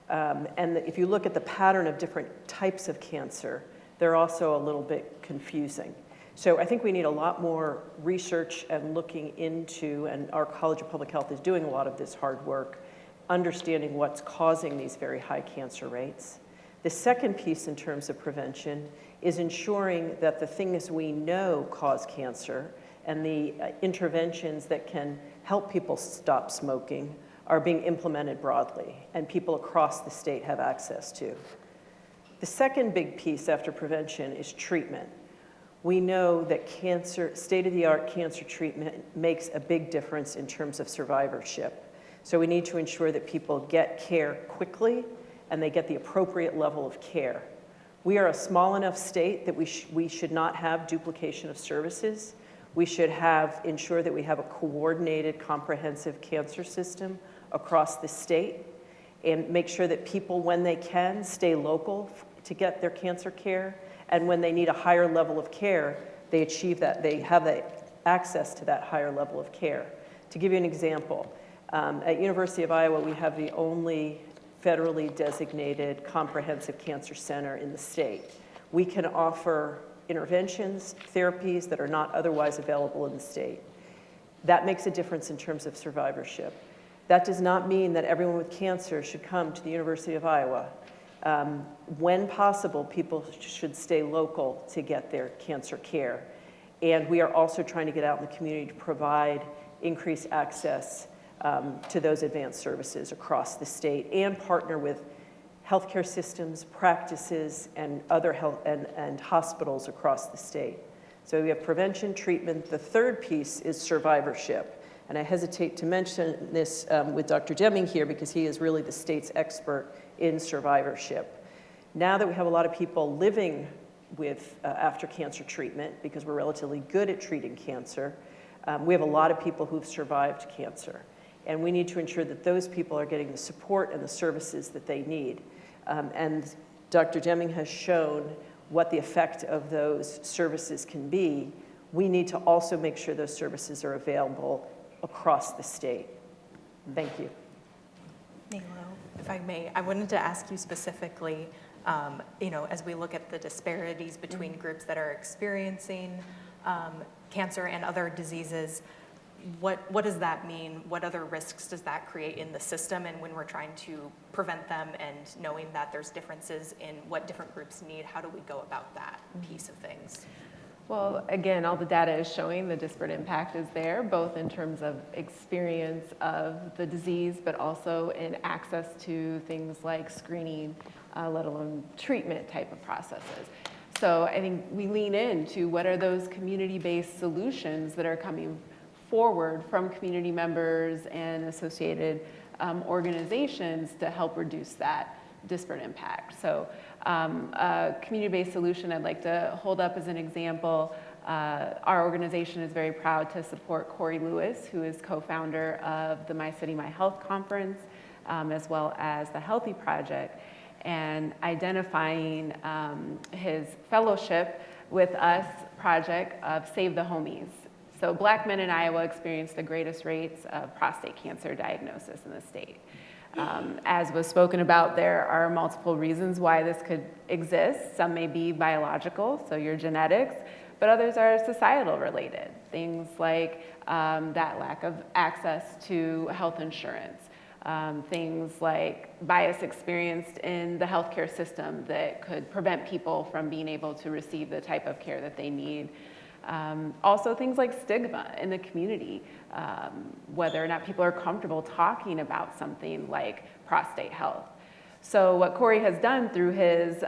And if you look at the pattern of different types of cancer, they're also a little bit confusing. So I think we need a lot more research and looking into, and our College of Public Health is doing a lot of this hard work, understanding what's causing these very high cancer rates. The second piece in terms of prevention is ensuring that the things we know cause cancer and the interventions that can help people stop smoking are being implemented broadly, and people across the state have access to. The second big piece after prevention is treatment. We know that state-of-the-art cancer treatment makes a big difference in terms of survivorship. So we need to ensure that people get care quickly and they get the appropriate level of care. We are a small enough state that we should not have duplication of services. We should ensure that we have a coordinated, comprehensive cancer system across the state. and make sure that people, when they can, stay local to get their cancer care, and when they need a higher level of care, they achieve that, they have that access to that higher level of care. To give you an example, at University of Iowa, we have the only federally designated comprehensive cancer center in the state. We can offer interventions, therapies that are not otherwise available in the state. That makes a difference in terms of survivorship. That does not mean that everyone with cancer should come to the University of Iowa. When possible, people should stay local to get their cancer care. And we are also trying to get out in the community to provide increased access to those advanced services across the state and partner with healthcare systems, practices, and other health and hospitals across the state. So we have prevention, treatment. The third piece is survivorship. And I hesitate to mention this with Dr. Deming here because he is really the state's expert in survivorship. Now that we have a lot of people living with after cancer treatment, because we're relatively good at treating cancer, we have a lot of people who've survived cancer. And we need to ensure that those people are getting the support and the services that they need. And Dr. Deming has shown what the effect of those services can be. We need to also make sure those services are available across the state. Thank you. Nilo, if I may, I wanted to ask you specifically, as we look at the disparities between groups that are experiencing cancer and other diseases, what does that mean? What other risks does that create in the system? And when we're trying to prevent them and knowing that there's differences in what different groups need, how do we go about that piece of things? Well, again, all the data is showing the disparate impact is there, both in terms of experience of the disease, but also in access to things like screening, let alone treatment type of processes. So I think we lean into what are those community-based solutions that are coming forward from community members and associated organizations to help reduce that disparate impact. So a community-based solution I'd like to hold up as an example. Our organization is very proud to support Corey Lewis, who is co-founder of the My City, My Health conference, as well as the Healthy Project, and identifying his fellowship with us project of Save the Homies. So Black men in Iowa experience the greatest rates of prostate cancer diagnosis in the state. As was spoken about, there are multiple reasons why this could exist. Some may be biological, so your genetics, but others are societal related. Things like that lack of access to health insurance. Things like bias experienced in the healthcare system that could prevent people from being able to receive the type of care that they need. Also things like stigma in the community, whether or not people are comfortable talking about something like prostate health. So what Corey has done through his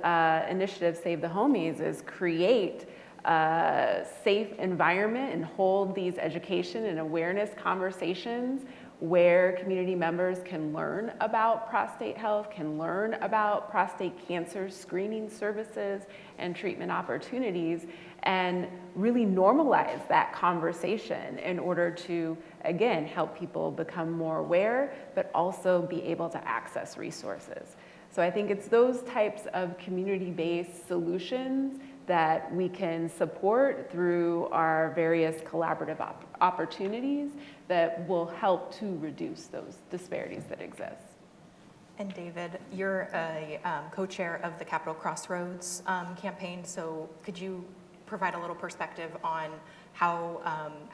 initiative, Save the Homies, is create a safe environment and hold these education and awareness conversations where community members can learn about prostate health, can learn about prostate cancer screening services and treatment opportunities, and really normalize that conversation in order to, again, help people become more aware, but also be able to access resources. So I think it's those types of community-based solutions that we can support through our various collaborative opportunities that will help to reduce those disparities that exist. And David, you're a co-chair of the Capital Crossroads campaign, so could you provide a little perspective on how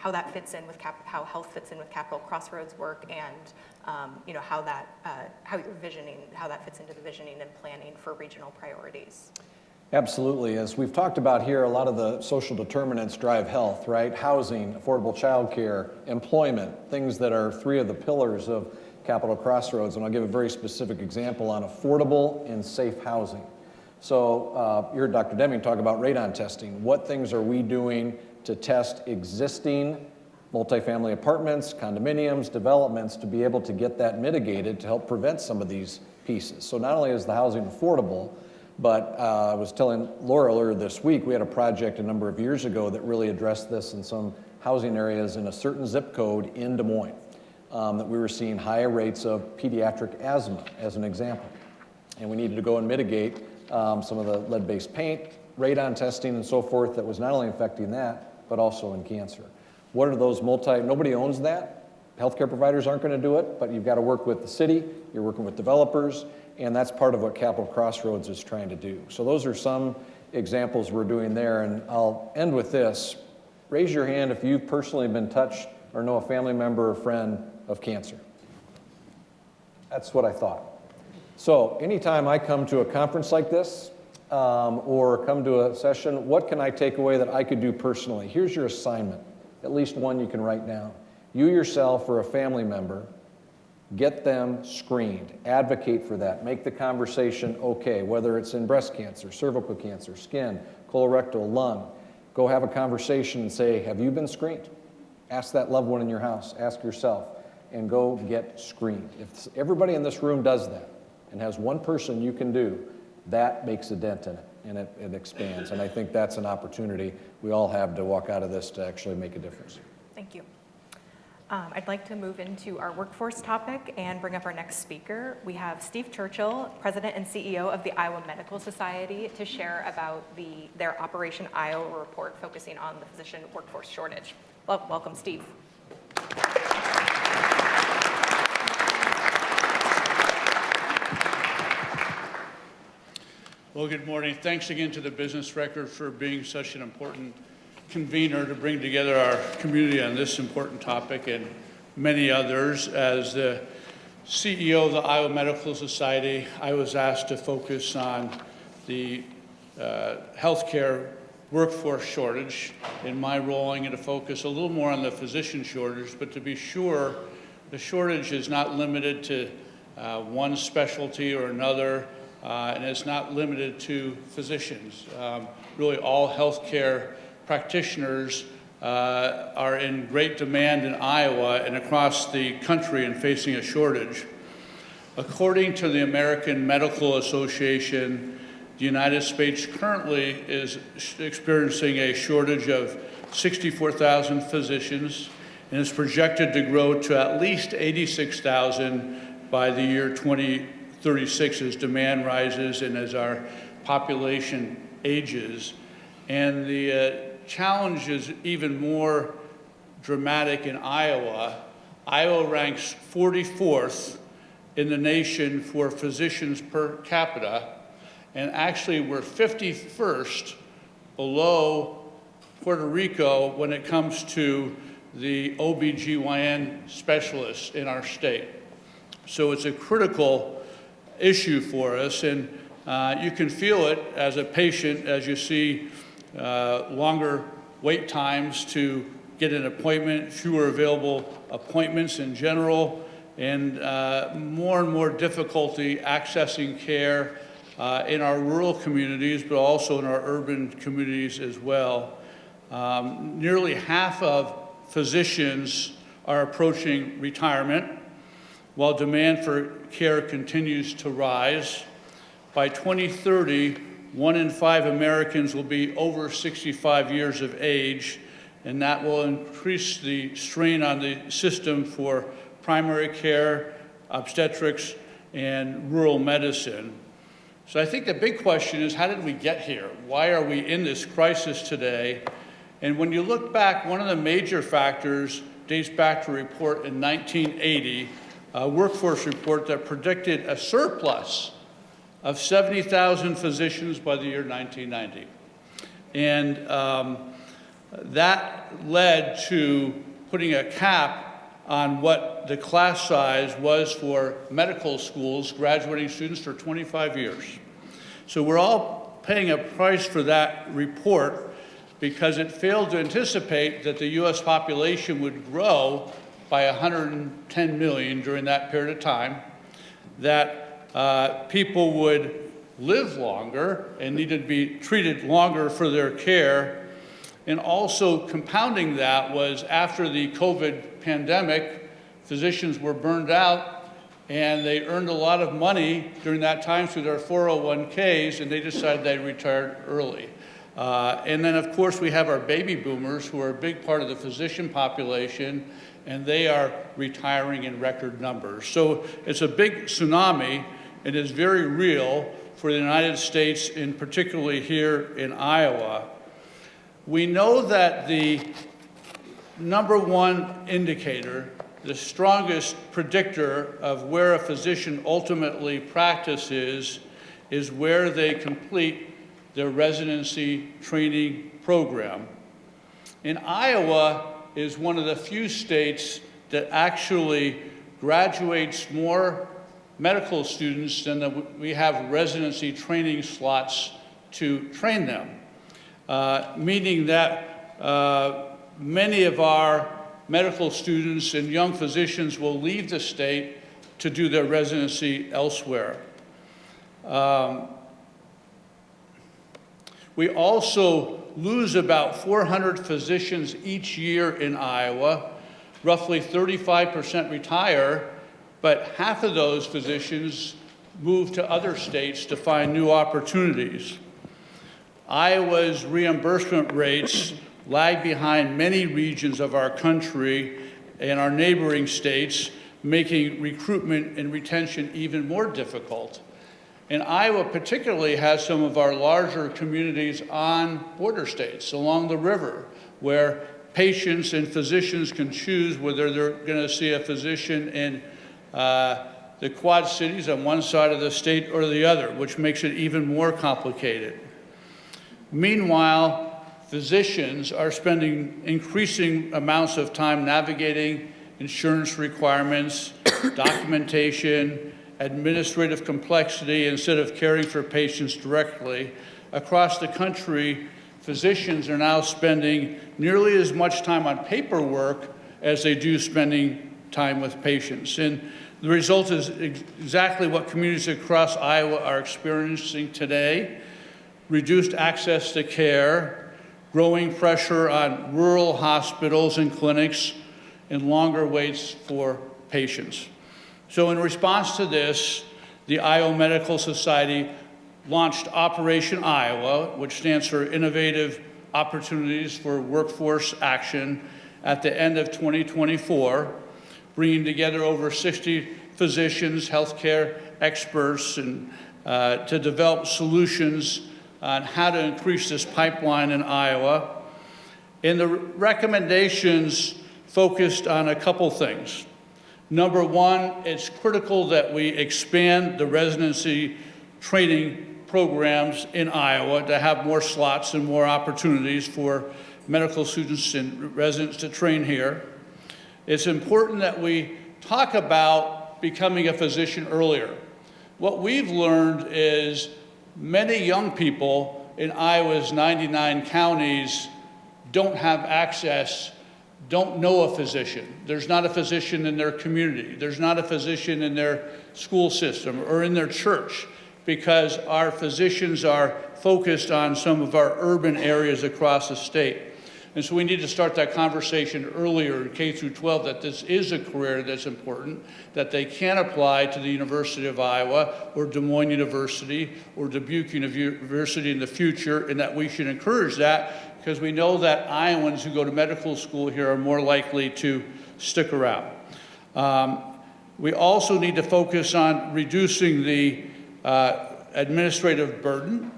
that fits in with how health fits in with Capital Crossroads work, and how you're visioning, how that fits into the visioning and planning for regional priorities? Absolutely. As we've talked about here, a lot of the social determinants drive health, right? Housing, affordable childcare, employment, things that are three of the pillars of Capital Crossroads. And I'll give a very specific example on affordable and safe housing. So you heard Dr. Deming talk about radon testing. What things are we doing to test existing multifamily apartments, condominiums, developments to be able to get that mitigated to help prevent some of these pieces? So not only is the housing affordable, but I was telling Laura earlier this week, we had a project a number of years ago that really addressed this in some housing areas in a certain zip code in Des Moines. that we were seeing higher rates of pediatric asthma, as an example. And we needed to go and mitigate some of the lead-based paint, radon testing, and so forth that was not only affecting that, but also in cancer. What are those nobody owns that. Healthcare providers aren't going to do it, but you've got to work with the city, you're working with developers, and that's part of what Capital Crossroads is trying to do. So those are some examples we're doing there, and I'll end with this. Raise your hand if you've personally been touched or know a family member or friend of cancer. That's what I thought. So anytime I come to a conference like this, or come to a session, what can I take away that I could do personally? Here's your assignment, at least one you can write down. You yourself or a family member, get them screened, advocate for that, make the conversation okay, whether it's in breast cancer, cervical cancer, skin, colorectal, lung. Go have a conversation and say, have you been screened? Ask that loved one in your house, ask yourself, and go get screened. If everybody in this room does that and has one person you can do, that makes a dent in it, and it expands. And I think that's an opportunity we all have to walk out of this to actually make a difference. Thank you. I'd like to move into our workforce topic and bring up our next speaker. We have Steve Churchill, President and CEO of the Iowa Medical Society, to share about their Operation Iowa report focusing on the physician workforce shortage. Welcome, Steve. Well, good morning. Thanks again to the Business Record for being such an important convener to bring together our community on this important topic and many others. As the CEO of the Iowa Medical Society, I was asked to focus on the healthcare workforce shortage. In my role, I'm going to focus a little more on the physician shortage, but to be sure, the shortage is not limited to one specialty or another. And it's not limited to physicians. Really, all healthcare practitioners are in great demand in Iowa and across the country and facing a shortage. According to the American Medical Association, the United States currently is experiencing a shortage of 64,000 physicians, and is projected to grow to at least 86,000 by the year 2036 as demand rises and as our population ages. And the challenge is even more dramatic in Iowa. Iowa ranks 44th in the nation for physicians per capita, and actually we're 51st below Puerto Rico when it comes to the OBGYN specialists in our state. So it's a critical issue for us, and you can feel it as a patient as you see longer wait times to get an appointment, fewer available appointments in general, and more difficulty accessing care in our rural communities, but also in our urban communities as well. Nearly half of physicians are approaching retirement, while demand for care continues to rise. By 2030, 1 in 5 Americans will be over 65 years of age, and that will increase the strain on the system for primary care, obstetrics, and rural medicine. So I think the big question is, how did we get here? Why are we in this crisis today? And when you look back, one of the major factors dates back to a report in 1980, a workforce report that predicted a surplus of 70,000 physicians by the year 1990. And that led to putting a cap on what the class size was for medical schools, graduating students for 25 years. So we're all paying a price for that report because it failed to anticipate that the US population would grow by 110 million during that period of time, that people would live longer and needed to be treated longer for their care. And also compounding that was after the COVID pandemic, physicians were burned out and they earned a lot of money during that time through their 401ks, and they decided they'd retire early. And then of course we have our baby boomers who are a big part of the physician population, and they are retiring in record numbers. So it's a big tsunami, and it's very real for the United States, and particularly here in Iowa. We know that the number one indicator, the strongest predictor of where a physician ultimately practices, is where they complete their residency training program. And Iowa is one of the few states that actually graduates more medical students than we have residency training slots to train them, meaning that many of our medical students and young physicians will leave the state to do their residency elsewhere. We also lose about 400 physicians each year in Iowa. Roughly 35% retire, but half of those physicians move to other states to find new opportunities. Iowa's reimbursement rates lag behind many regions of our country and our neighboring states, making recruitment and retention even more difficult. And Iowa particularly has some of our larger communities on border states along the river, where patients and physicians can choose whether they're going to see a physician in the Quad Cities on one side of the state or the other, which makes it even more complicated. Meanwhile, physicians are spending increasing amounts of time navigating insurance requirements, documentation, administrative complexity instead of caring for patients directly. Across the country, physicians are now spending nearly as much time on paperwork as they do spending time with patients. And the result is exactly what communities across Iowa are experiencing today: reduced access to care, growing pressure on rural hospitals and clinics, and longer waits for patients. So in response to this, the Iowa Medical Society launched Operation Iowa, which stands for Innovative Opportunities for Workforce Action, at the end of 2024, bringing together over 60 physicians, healthcare experts, and to develop solutions on how to increase this pipeline in Iowa. And the recommendations focused on a couple things. Number one, it's critical that we expand the residency training programs in Iowa to have more slots and more opportunities for medical students and residents to train here. It's important that we talk about becoming a physician earlier. What we've learned is many young people in Iowa's 99 counties don't have access, don't know a physician. There's not a physician in their community. There's not a physician in their school system or in their church, because our physicians are focused on some of our urban areas across the state. And so we need to start that conversation earlier in K through 12, that this is a career that's important, that they can apply to the University of Iowa or Des Moines University or Dubuque University in the future, and that we should encourage that, because we know that Iowans who go to medical school here are more likely to stick around. We also need to focus on reducing the administrative burden,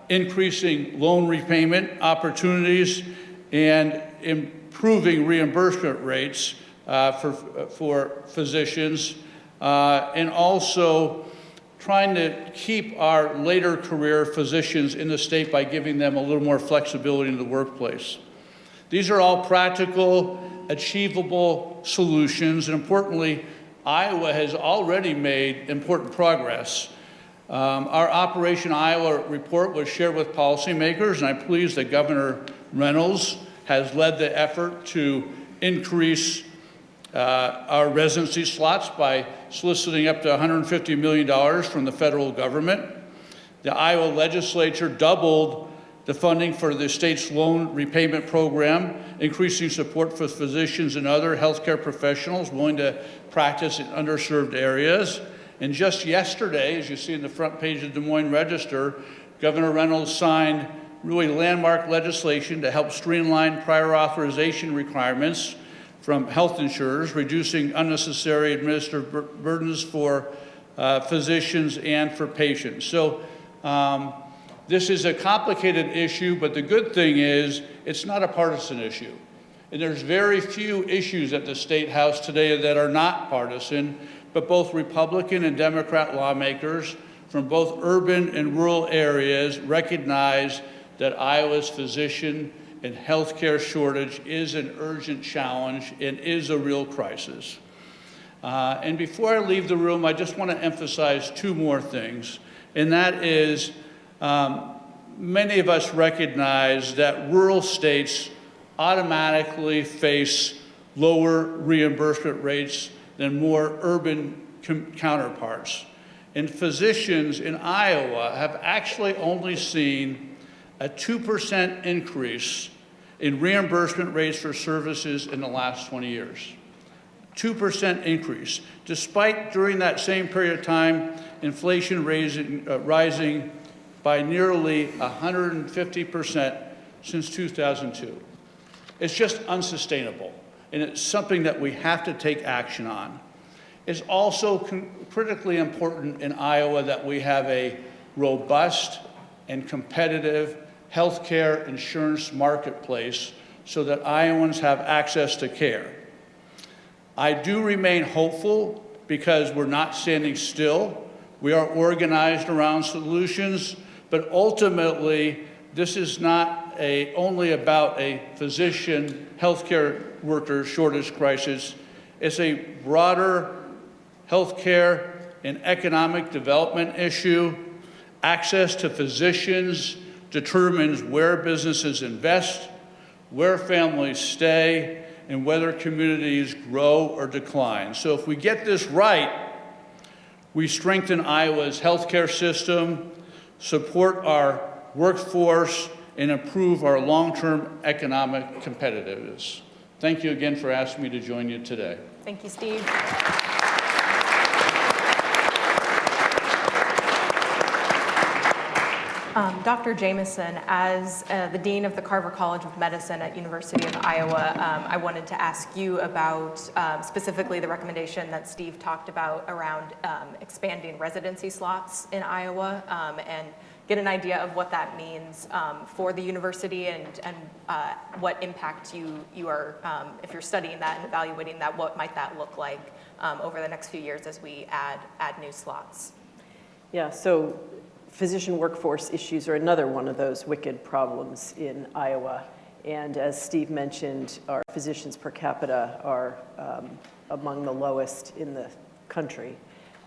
increasing loan repayment opportunities, and improving reimbursement rates for physicians, and also trying to keep our later career physicians in the state by giving them a little more flexibility in the workplace. These are all practical, achievable solutions, and importantly, Iowa has already made important progress. Our Operation Iowa report was shared with policymakers, and I'm pleased that Governor Reynolds has led the effort to increase our residency slots by soliciting up to $150 million from the federal government. The Iowa legislature doubled the funding for the state's loan repayment program, increasing support for physicians and other healthcare professionals willing to practice in underserved areas. And just yesterday, as you see in the front page of the Des Moines Register, Governor Reynolds signed really landmark legislation to help streamline prior authorization requirements from health insurers, reducing unnecessary administrative burdens for physicians and for patients. So this is a complicated issue, but the good thing is it's not a partisan issue. And there's very few issues at the State House today that are not partisan, but both Republican and Democrat lawmakers from both urban and rural areas recognize that Iowa's physician and healthcare shortage is an urgent challenge and is a real crisis. And before I leave the room, I just want to emphasize two more things, and that is many of us recognize that rural states automatically face lower reimbursement rates than more urban counterparts. And physicians in Iowa have actually only seen a 2% increase in reimbursement rates for services in the last 20 years. 2% increase, despite during that same period of time, inflation rising by nearly 150% since 2002. It's just unsustainable, and it's something that we have to take action on. It's also critically important in Iowa that we have a robust and competitive healthcare insurance marketplace so that Iowans have access to care. I do remain hopeful because we're not standing still. We are organized around solutions, but ultimately, this is not only about a physician, healthcare worker shortage crisis. It's a broader healthcare and economic development issue. Access to physicians determines where businesses invest, where families stay, and whether communities grow or decline. So if we get this right, we strengthen Iowa's healthcare system, support our workforce, and improve our long-term economic competitiveness. Thank you again for asking me to join you today. Thank you, Steve. Dr. Jameson, as the Dean of the Carver College of Medicine at University of Iowa, I wanted to ask you about specifically the recommendation that Steve talked about around expanding residency slots in Iowa and get an idea of what that means for the university and what impact you are, if you're studying that and evaluating that, what might that look like over the next few years as we add new slots? Yeah, so physician workforce issues are another one of those wicked problems in Iowa. And as Steve mentioned, our physicians per capita are among the lowest in the country.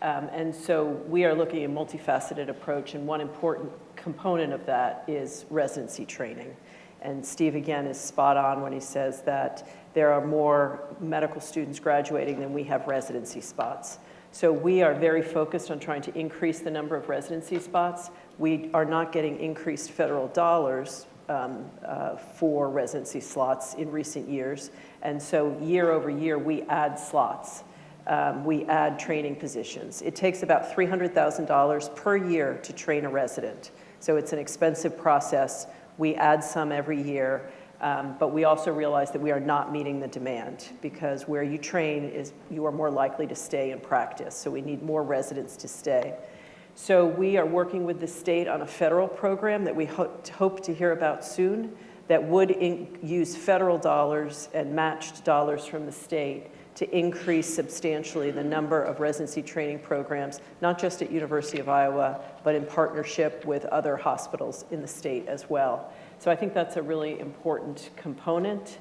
And so we are looking at a multifaceted approach, and one important component of that is residency training. And Steve, again, is spot on when he says that there are more medical students graduating than we have residency spots. So we are very focused on trying to increase the number of residency spots. We are not getting increased federal dollars for residency slots in recent years. And so year over year, we add slots. We add training positions. It takes about $300,000 per year to train a resident. So it's an expensive process. We add some every year. But we also realize that we are not meeting the demand because where you train is you are more likely to stay and practice. So we need more residents to stay. So we are working with the state on a federal program that we hope to hear about soon that would use federal dollars and matched dollars from the state to increase substantially the number of residency training programs, not just at University of Iowa, but in partnership with other hospitals in the state as well. So I think that's a really important component.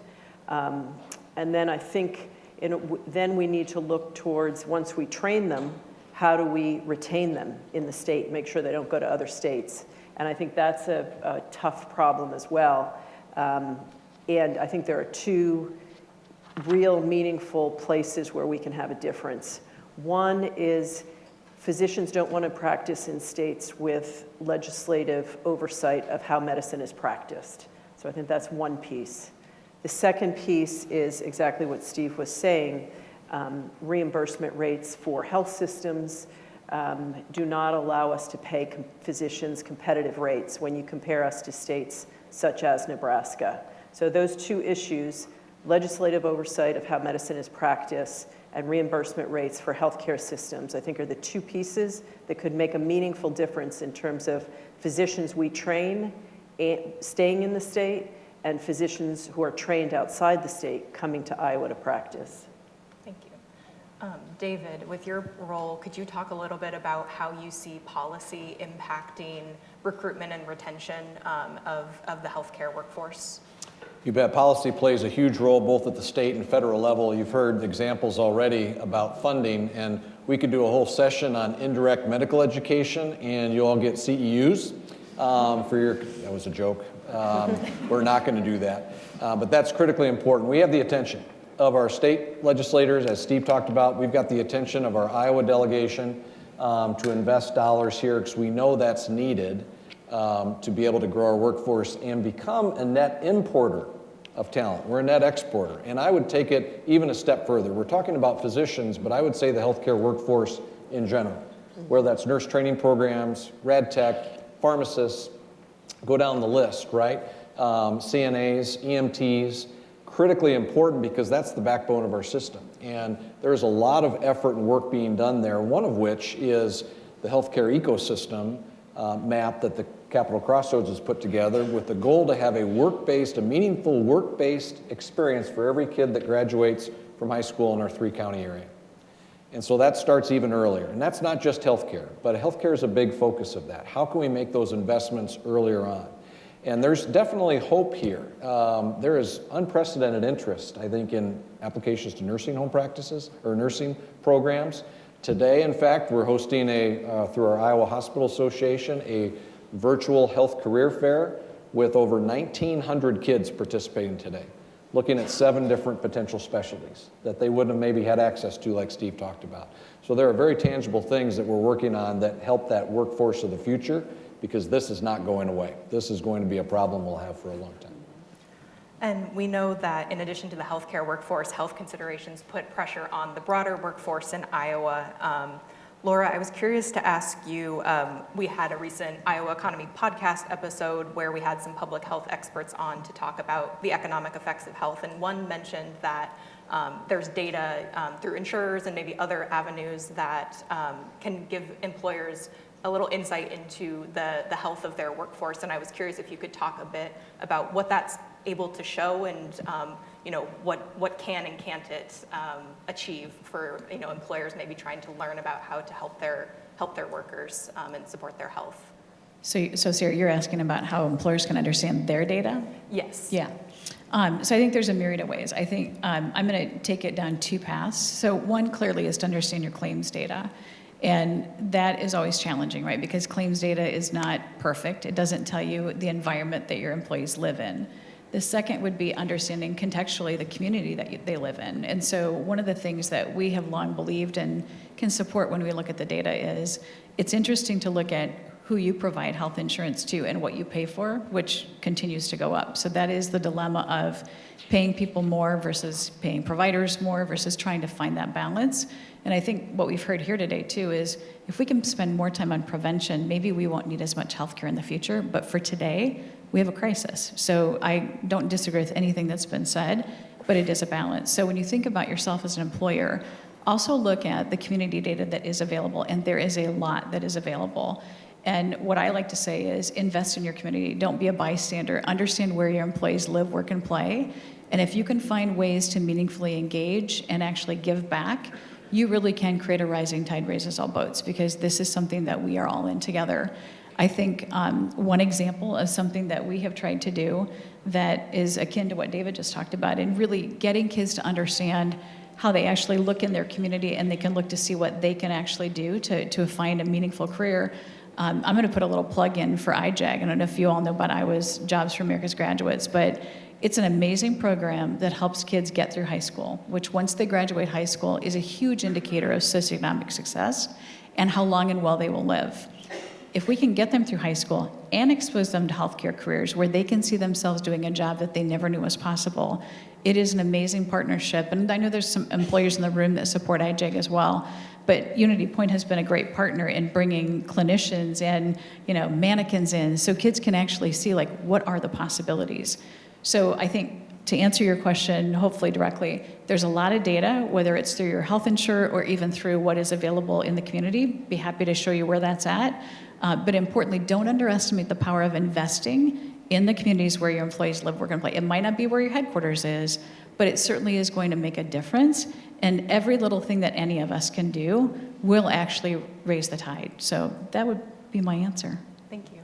And then I think then we need to look towards, once we train them, how do we retain them in the state, make sure they don't go to other states? And I think that's a tough problem as well. And I think there are two real meaningful places where we can have a difference. One is physicians don't want to practice in states with legislative oversight of how medicine is practiced. So I think that's one piece. The second piece is exactly what Steve was saying. Reimbursement rates for health systems do not allow us to pay physicians competitive rates when you compare us to states such as Nebraska. So those two issues legislative oversight of how medicine is practiced, and reimbursement rates for healthcare systems, I think, are the two pieces that could make a meaningful difference in terms of physicians we train staying in the state and physicians who are trained outside the state coming to Iowa to practice. Thank you. David, with your role, could you talk a little bit about how you see policy impacting recruitment and retention of the healthcare workforce? You bet. Policy plays a huge role both at the state and federal level. You've heard examples already about funding, and we could do a whole session on indirect medical education, and you all get CEUs for your, that was a joke. We're not going to do that. But that's critically important. We have the attention of our state legislators, as Steve talked about. We've got the attention of our Iowa delegation to invest dollars here because we know that's needed to be able to grow our workforce and become a net importer of talent. We're a net exporter. And I would take it even a step further. We're talking about physicians, but I would say the healthcare workforce in general, whether that's nurse training programs, rad tech, pharmacists, go down the list, right? CNAs, EMTs, critically important because that's the backbone of our system. And there's a lot of effort and work being done there, one of which is the healthcare ecosystem map that the Capitol Crossroads has put together with the goal to have a meaningful work-based experience for every kid that graduates from high school in our 3-county area. And so that starts even earlier. And that's not just healthcare, but healthcare is a big focus of that. How can we make those investments earlier on? And there's definitely hope here. There is unprecedented interest, I think, in applications to nursing home practices or nursing programs. Today, in fact, we're hosting through our Iowa Hospital Association, a virtual health career fair with over 1,900 kids participating today, looking at 7 different potential specialties that they wouldn't have maybe had access to, like Steve talked about. So there are very tangible things that we're working on that help that workforce of the future, because this is not going away. This is going to be a problem we'll have for a long time. And we know that in addition to the healthcare workforce, health considerations put pressure on the broader workforce in Iowa. Laura, I was curious to ask you, we had a recent Iowa Economy podcast episode where we had some public health experts on to talk about the economic effects of health, and one mentioned that there's data through insurers and maybe other avenues that can give employers a little insight into the health of their workforce, and I was curious if you could talk a bit about what that's able to show and what can and can't it achieve for employers maybe trying to learn about how to help their workers and support their health. So Sarah, you're asking about how employers can understand their data? Yes. Yeah. So I think there's a myriad of ways. I think I'm going to take it down 2 paths. So one clearly is to understand your claims data. And that is always challenging, right? Because claims data is not perfect. It doesn't tell you the environment that your employees live in. The second would be understanding contextually the community that they live in. And so one of the things that we have long believed and can support when we look at the data is it's interesting to look at who you provide health insurance to and what you pay for, which continues to go up. So that is the dilemma of paying people more versus paying providers more versus trying to find that balance. And I think what we've heard here today too is if we can spend more time on prevention, maybe we won't need as much healthcare in the future, but for today, we have a crisis. So I don't disagree with anything that's been said, but it is a balance. So when you think about yourself as an employer, also look at the community data that is available, and there is a lot that is available. And what I like to say is invest in your community. Don't be a bystander. Understand where your employees live, work, and play. And if you can find ways to meaningfully engage and actually give back, you really can create a rising tide raises all boats, because this is something that we are all in together. I think one example of something that we have tried to do that is akin to what David just talked about, and really getting kids to understand how they actually look in their community and they can look to see what they can actually do to find a meaningful career. I'm going to put a little plug in for IJAG. I don't know if you all know about Iowa's Jobs for America's Graduates, but it's an amazing program that helps kids get through high school, which once they graduate high school is a huge indicator of socioeconomic success and how long and well they will live. If we can get them through high school and expose them to healthcare careers where they can see themselves doing a job that they never knew was possible, it is an amazing partnership. And I know there's some employers in the room that support IJAG as well, but Unity Point has been a great partner in bringing clinicians and mannequins in so kids can actually see what are the possibilities. So I think to answer your question, hopefully directly, there's a lot of data, whether it's through your health insurer or even through what is available in the community. Be happy to show you where that's at. But importantly, don't underestimate the power of investing in the communities where your employees live, work, and play. It might not be where your headquarters is, but it certainly is going to make a difference. And every little thing that any of us can do will actually raise the tide. So that would be my answer. Thank you.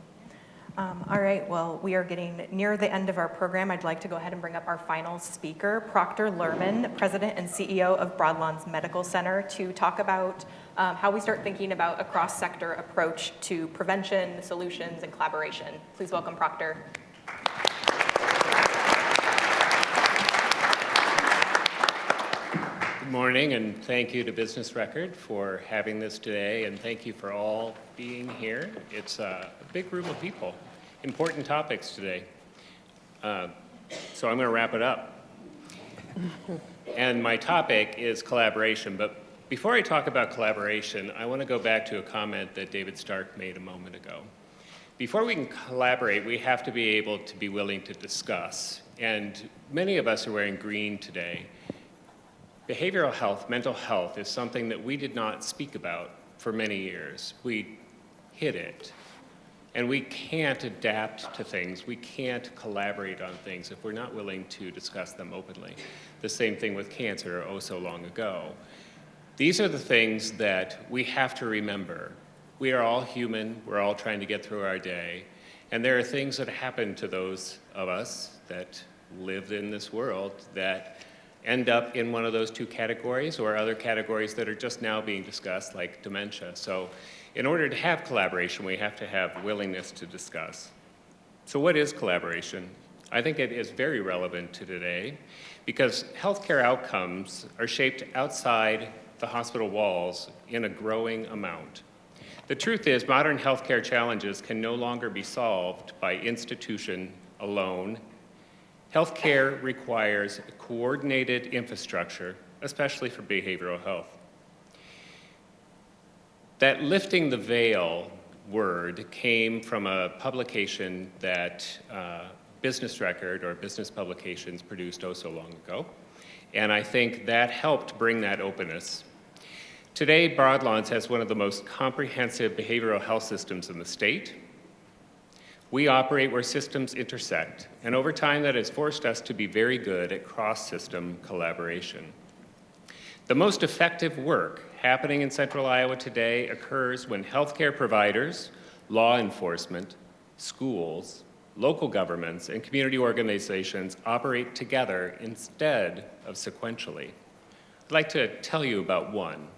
All right, well, we are getting near the end of our program. I'd like to go ahead and bring up our final speaker, Proctor Lerman, President and CEO of Broadlawns Medical Center, to talk about how we start thinking about a cross-sector approach to prevention, solutions, and collaboration. Please welcome Proctor. Good morning, and thank you to Business Record for having this today, and thank you for all being here. It's a big group of people, important topics today. So I'm going to wrap it up. And my topic is collaboration, but before I talk about collaboration, I want to go back to a comment that David Stark made a moment ago. Before we can collaborate, we have to be able to be willing to discuss. And many of us are wearing green today. Behavioral health, mental health, is something that we did not speak about for many years. We hid it. And we can't adapt to things. We can't collaborate on things if we're not willing to discuss them openly. The same thing with cancer oh so long ago. These are the things that we have to remember. We are all human. We're all trying to get through our day. And there are things that happen to those of us that live in this world that end up in one of those two categories or other categories that are just now being discussed, like dementia. So in order to have collaboration, we have to have willingness to discuss. So what is collaboration? I think it is very relevant to today because healthcare outcomes are shaped outside the hospital walls in a growing amount. The truth is, modern healthcare challenges can no longer be solved by institution alone. Healthcare requires coordinated infrastructure, especially for behavioral health. That lifting the veil word came from a publication that Business Record or Business Publications produced oh so long ago, and I think that helped bring that openness. Today, Broadlawns has one of the most comprehensive behavioral health systems in the state. We operate where systems intersect, and over time that has forced us to be very good at cross-system collaboration. The most effective work happening in Central Iowa today occurs when healthcare providers, law enforcement, schools, local governments, and community organizations operate together instead of sequentially. I'd like to tell you about one.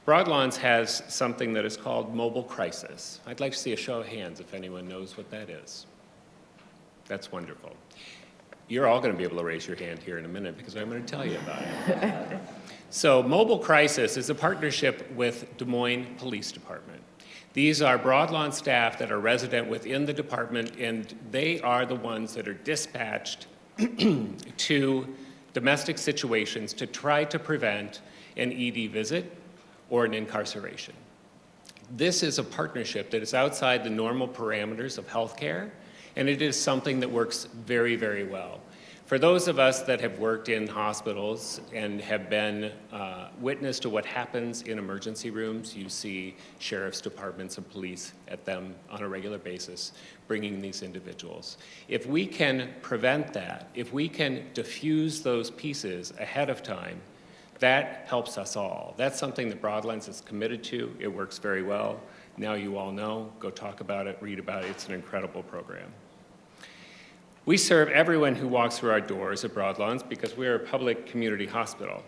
Broadlawns has something that is called mobile crisis. I'd like to see a show of hands if anyone knows what that is. That's wonderful. You're all going to be able to raise your hand here in a minute because I'm going to tell you about it. So Mobile Crisis is a partnership with Des Moines Police Department. These are Broadlawn staff that are resident within the department, and they are the ones that are dispatched to domestic situations to try to prevent an ED visit or an incarceration. This is a partnership that is outside the normal parameters of healthcare, and it is something that works very, very well. For those of us that have worked in hospitals and have been witness to what happens in emergency rooms, you see sheriff's departments and police at them on a regular basis, bringing these individuals. If we can prevent that, if we can diffuse those pieces ahead of time, that helps us all. That's something that Broadlands is committed to. It works very well. Now you all know. Go talk about it, read about it. It's an incredible program. We serve everyone who walks through our doors at Broadlawns because we're a public community hospital.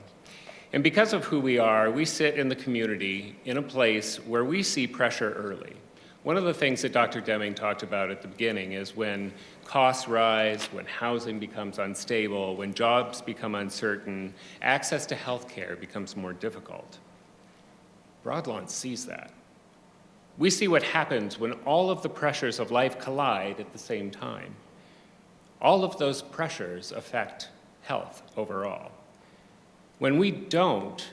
And because of who we are, we sit in the community in a place where we see pressure early. One of the things that Dr. Deming talked about at the beginning is when costs rise, when housing becomes unstable, when jobs become uncertain, access to health care becomes more difficult. Broadlawns sees that. We see what happens when all of the pressures of life collide at the same time. All of those pressures affect health overall. When we don't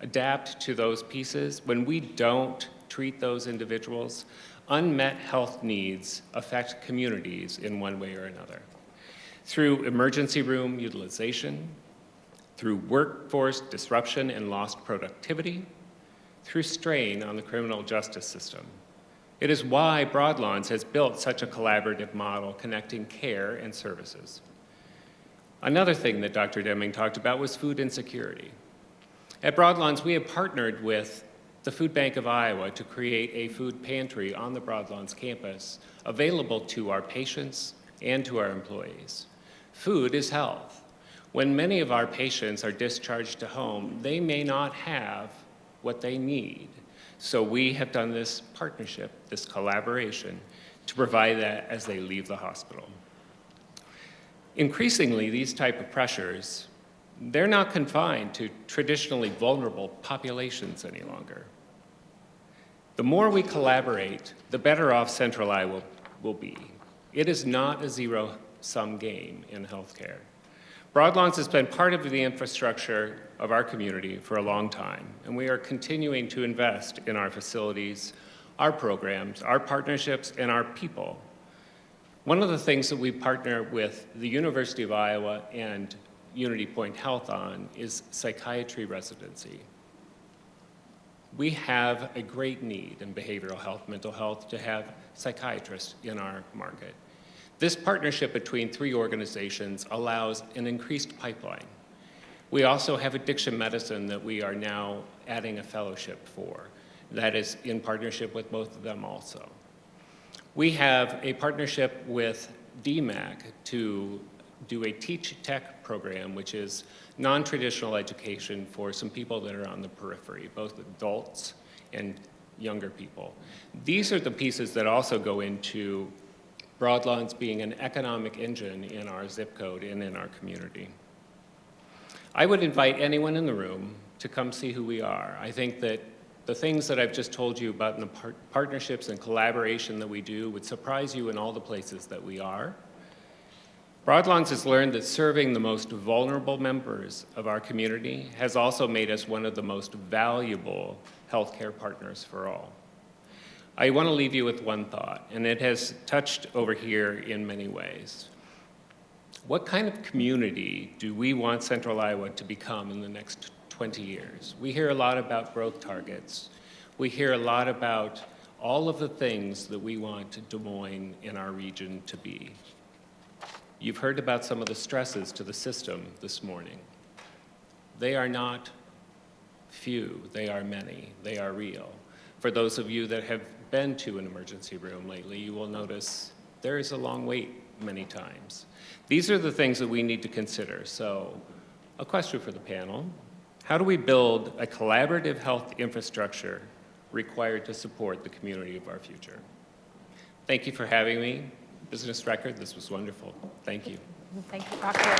adapt to those pieces, when we don't treat those individuals, unmet health needs affect communities in one way or another. through emergency room utilization, through workforce disruption and lost productivity, through strain on the criminal justice system. It is why Broadlawns has built such a collaborative model connecting care and services. Another thing that Dr. Deming talked about was food insecurity. At Broadlawns, we have partnered with the Food Bank of Iowa to create a food pantry on the Broadlawns campus available to our patients and to our employees. Food is health. When many of our patients are discharged to home, they may not have what they need. So we have done this partnership, this collaboration, to provide that as they leave the hospital. Increasingly, these type of pressures, they're not confined to traditionally vulnerable populations any longer. The more we collaborate, the better off Central Iowa will be. It is not a zero-sum game in healthcare. Broadlawns has been part of the infrastructure of our community for a long time, and we are continuing to invest in our facilities, our programs, our partnerships, and our people. One of the things that we partner with the University of Iowa and Unity Point Health on is psychiatry residency. We have a great need in behavioral health, mental health, to have psychiatrists in our market. This partnership between 3 organizations allows an increased pipeline. We also have addiction medicine that we are now adding a fellowship for. That is in partnership with both of them also. We have a partnership with DMAC to do a Teach Tech program, which is non-traditional education for some people that are on the periphery, both adults and younger people. These are the pieces that also go into Broadlawns being an economic engine in our zip code and in our community. I would invite anyone in the room to come see who we are. I think that the things that I've just told you about in the partnerships and collaboration that we do would surprise you in all the places that we are. Broadlawns has learned that serving the most vulnerable members of our community has also made us one of the most valuable healthcare partners for all. I want to leave you with one thought, and it has touched over here in many ways. What kind of community do we want Central Iowa to become in the next 20 years? We hear a lot about growth targets. We hear a lot about all of the things that we want Des Moines in our region to be. You've heard about some of the stresses to the system this morning. They are not few, they are many, they are real. For those of you that have been to an emergency room lately, you will notice there is a long wait many times. These are the things that we need to consider. So, a question for the panel. How do we build a collaborative health infrastructure required to support the community of our future? Thank you for having me. Business Record, this was wonderful. Thank you. Thank you, Proctor.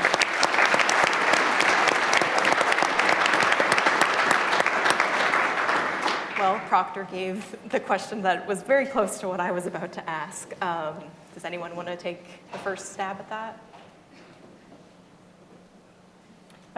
Well, Proctor gave the question that was very close to what I was about to ask. Does anyone want to take the first stab at that?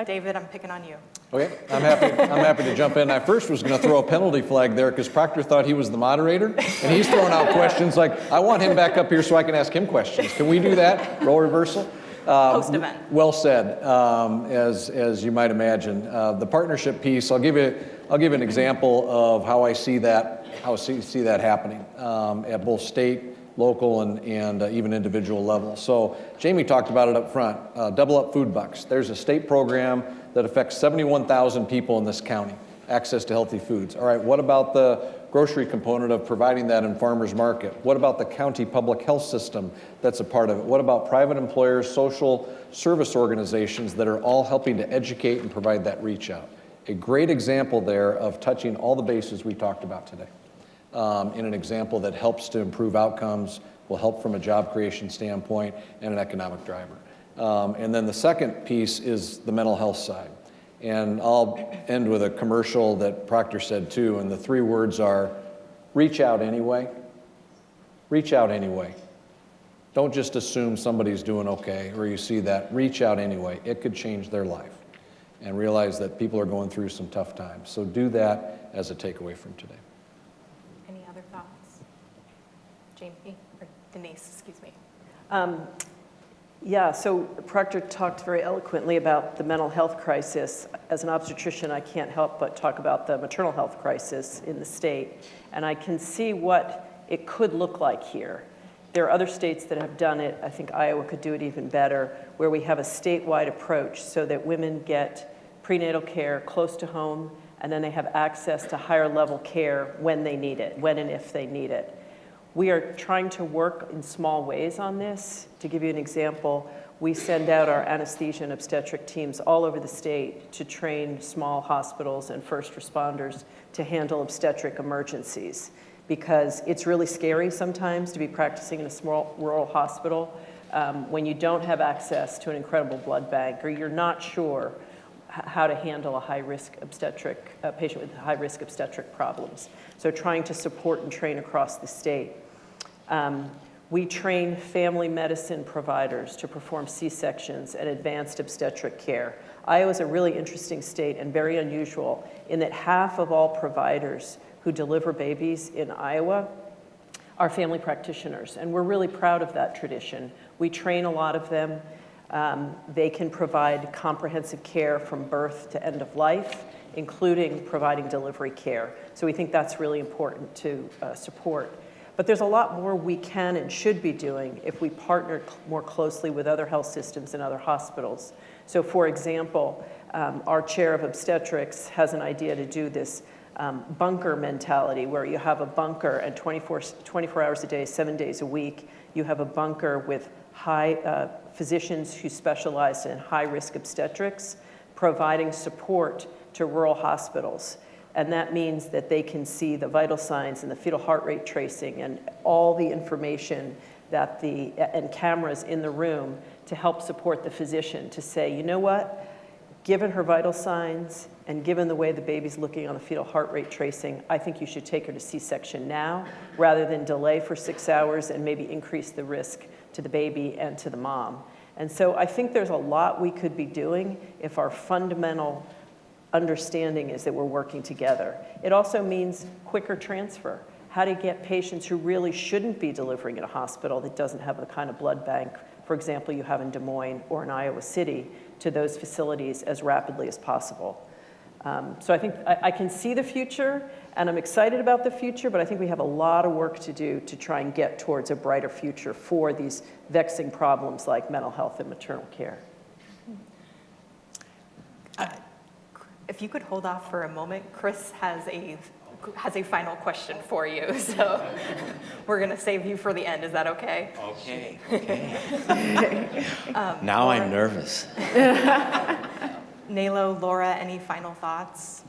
David, I'm picking on you. Okay, I'm happy to jump in. I first was going to throw a penalty flag there because Proctor thought he was the moderator, and he's throwing out questions like, I want him back up here so I can ask him questions. Can we do that? Role reversal? Post-event. Well said. As you might imagine, the partnership piece. I'll give you an example of how I see that happening at both state, local, and even individual levels. So Jamie talked about it up front. Double Up Food Bucks. There's a state program that affects 71,000 people in this county. Access to healthy foods. All right. What about the grocery component of providing that in farmers market? What about the county public health system that's a part of it? What about private employers, social service organizations that are all helping to educate and provide that reach out? A great example there of touching all the bases we talked about today. In an example that helps to improve outcomes, will help from a job creation standpoint, and an economic driver. And then the second piece is the mental health side. And I'll end with a commercial that Proctor said too, and the 3 words are, reach out anyway. Reach out anyway. Don't just assume somebody's doing okay, or you see that. Reach out anyway. It could change their life. And realize that people are going through some tough times. So do that as a takeaway from today. Any other thoughts? Jamie, or Denise, excuse me. Yeah, so Proctor talked very eloquently about the mental health crisis. As an obstetrician, I can't help but talk about the maternal health crisis in the state, and I can see what it could look like here. There are other states that have done it. I think Iowa could do it even better, where we have a statewide approach so that women get prenatal care close to home, and then they have access to higher level care when they need it, when and if they need it. We are trying to work in small ways on this. To give you an example, we send out our anesthesia and obstetric teams all over the state to train small hospitals and first responders to handle obstetric emergencies, because it's really scary sometimes to be practicing in a small rural hospital when you don't have access to an incredible blood bank, or you're not sure how to handle a high-risk obstetric patient with high-risk obstetric problems. So trying to support and train across the state. We train family medicine providers to perform C-sections and advanced obstetric care. Iowa is a really interesting state and very unusual in that half of all providers who deliver babies in Iowa are family practitioners, and we're really proud of that tradition. We train a lot of them. They can provide comprehensive care from birth to end of life, including providing delivery care. So we think that's really important to support. But there's a lot more we can and should be doing if we partner more closely with other health systems and other hospitals. So for example, our chair of obstetrics has an idea to do this bunker mentality, where you have a bunker and 24 hours a day, 7 days a week, you have a bunker with physicians who specialize in high-risk obstetrics, providing support to rural hospitals. And that means that they can see the vital signs and the fetal heart rate tracing and all the information and cameras in the room to help support the physician to say, you know what, given her vital signs and given the way the baby's looking on the fetal heart rate tracing, I think you should take her to C-section now rather than delay for 6 hours and maybe increase the risk to the baby and to the mom. And so I think there's a lot we could be doing if our fundamental understanding is that we're working together. It also means quicker transfer. How to get patients who really shouldn't be delivering at a hospital that doesn't have the kind of blood bank, for example, you have in Des Moines or in Iowa City, to those facilities as rapidly as possible. So I think I can see the future, and I'm excited about the future, but I think we have a lot of work to do to try and get towards a brighter future for these vexing problems like mental health and maternal care. If you could hold off for a moment, Chris has a final question for you, so we're going to save you for the end. Is that okay? Okay. Now Laura, I'm nervous. Nalo, Laura, any final thoughts?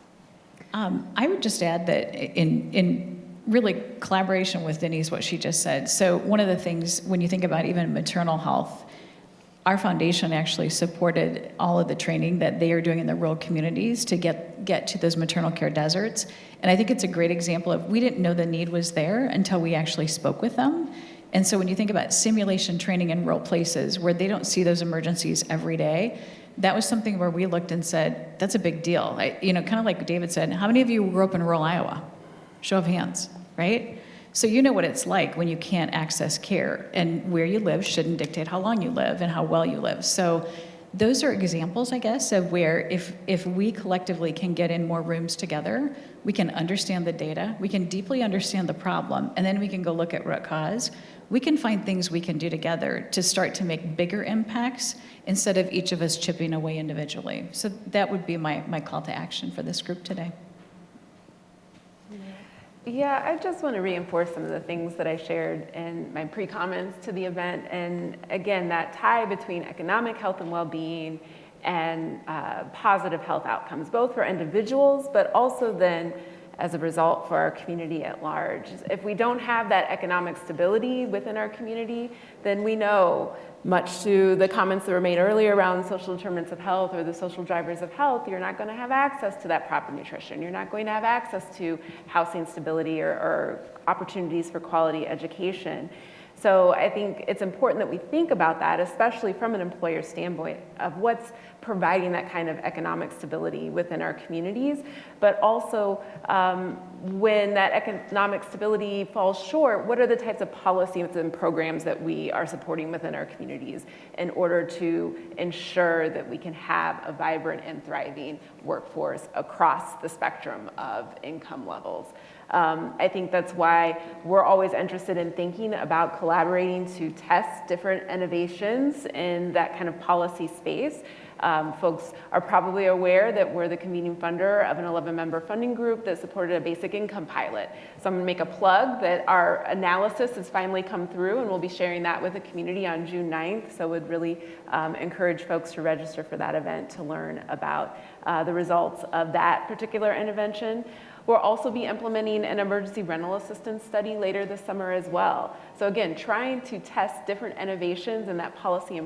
I would just add that in really collaboration with Denise, what she just said. So one of the things, when you think about even maternal health, our foundation actually supported all of the training that they are doing in the rural communities to get to those maternal care deserts. And I think it's a great example of, we didn't know the need was there until we actually spoke with them. And so when you think about simulation training in rural places where they don't see those emergencies every day, that was something where we looked and said, that's a big deal. Kind of like David said, how many of you grew up in rural Iowa? Show of hands, right? So you know what it's like when you can't access care, and where you live shouldn't dictate how long you live and how well you live. So those are examples, I guess, of where if we collectively can get in more rooms together, we can understand the data, we can deeply understand the problem, and then we can go look at root cause. We can find things we can do together to start to make bigger impacts instead of each of us chipping away individually. So that would be my call to action for this group today. Yeah, I just want to reinforce some of the things that I shared in my pre-comments to the event. And again, that tie between economic health and well-being and positive health outcomes, both for individuals, but also then as a result for our community at large. If we don't have that economic stability within our community, then we know, much to the comments that were made earlier around social determinants of health or the social drivers of health, you're not going to have access to that proper nutrition. You're not going to have access to housing stability or opportunities for quality education. So I think it's important that we think about that, especially from an employer standpoint of what's providing that kind of economic stability within our communities, but also when that economic stability falls short, what are the types of policies and programs that we are supporting within our communities in order to ensure that we can have a vibrant and thriving workforce across the spectrum of income levels. I think that's why we're always interested in thinking about collaborating to test different innovations in that kind of policy space. Folks are probably aware that we're the convening funder of an 11-member funding group that supported a basic income pilot. So I'm going to make a plug that our analysis has finally come through, and we'll be sharing that with the community on June 9th. So would really encourage folks to register for that event to learn about the results of that particular intervention. We'll also be implementing an emergency rental assistance study later this summer as well. So again, trying to test different innovations in that policy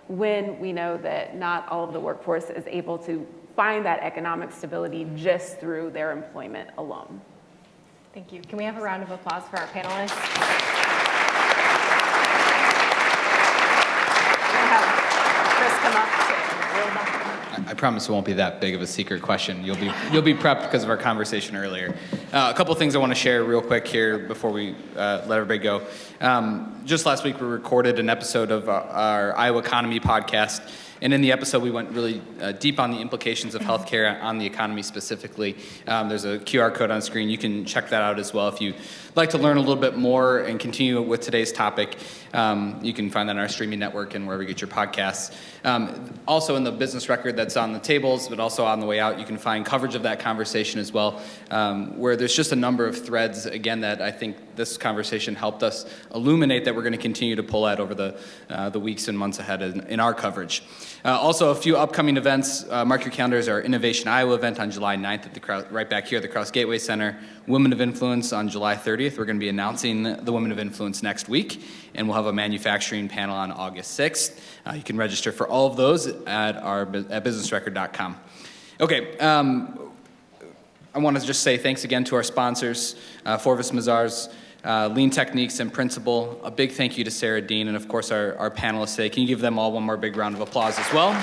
when we know that not all of the workforce is able to find that economic stability just through their employment alone. Thank you. Can we have a round of applause for our panelists? We're gonna have Chris come up to reel them. I promise it won't be that big of a secret question. You'll be prepped because of our conversation earlier. A couple of things I want to share real quick here before we let everybody go. Just last week we recorded an episode of our Iowa Economy podcast, and in the episode we went really deep on the implications of healthcare on the economy specifically. There's a QR code on screen. You can check that out as well if you'd like to learn a little bit more and continue with today's topic. You can find that on our streaming network and wherever you get your podcasts. Also in the business record that's on the tables, but also on the way out, you can find coverage of that conversation as well, where there's just a number of threads, again, that I think this conversation helped us illuminate that we're going to continue to pull at over the weeks and months ahead in our coverage. Also, a few upcoming events. Mark your calendars. Our Innovation Iowa event on July 9th at right back here at the Cross Gateway Center. Women of Influence on July 30th. We're going to be announcing the Women of Influence next week, and we'll have a manufacturing panel on August 6th. You can register for all of those at businessrecord.com. Okay, I want to just say thanks again to our sponsors, Forvis Mazars, Lean Techniques and Principle. A big thank you to Sarah Dean, and of course our panelists today. Can you give them all one more big round of applause as well?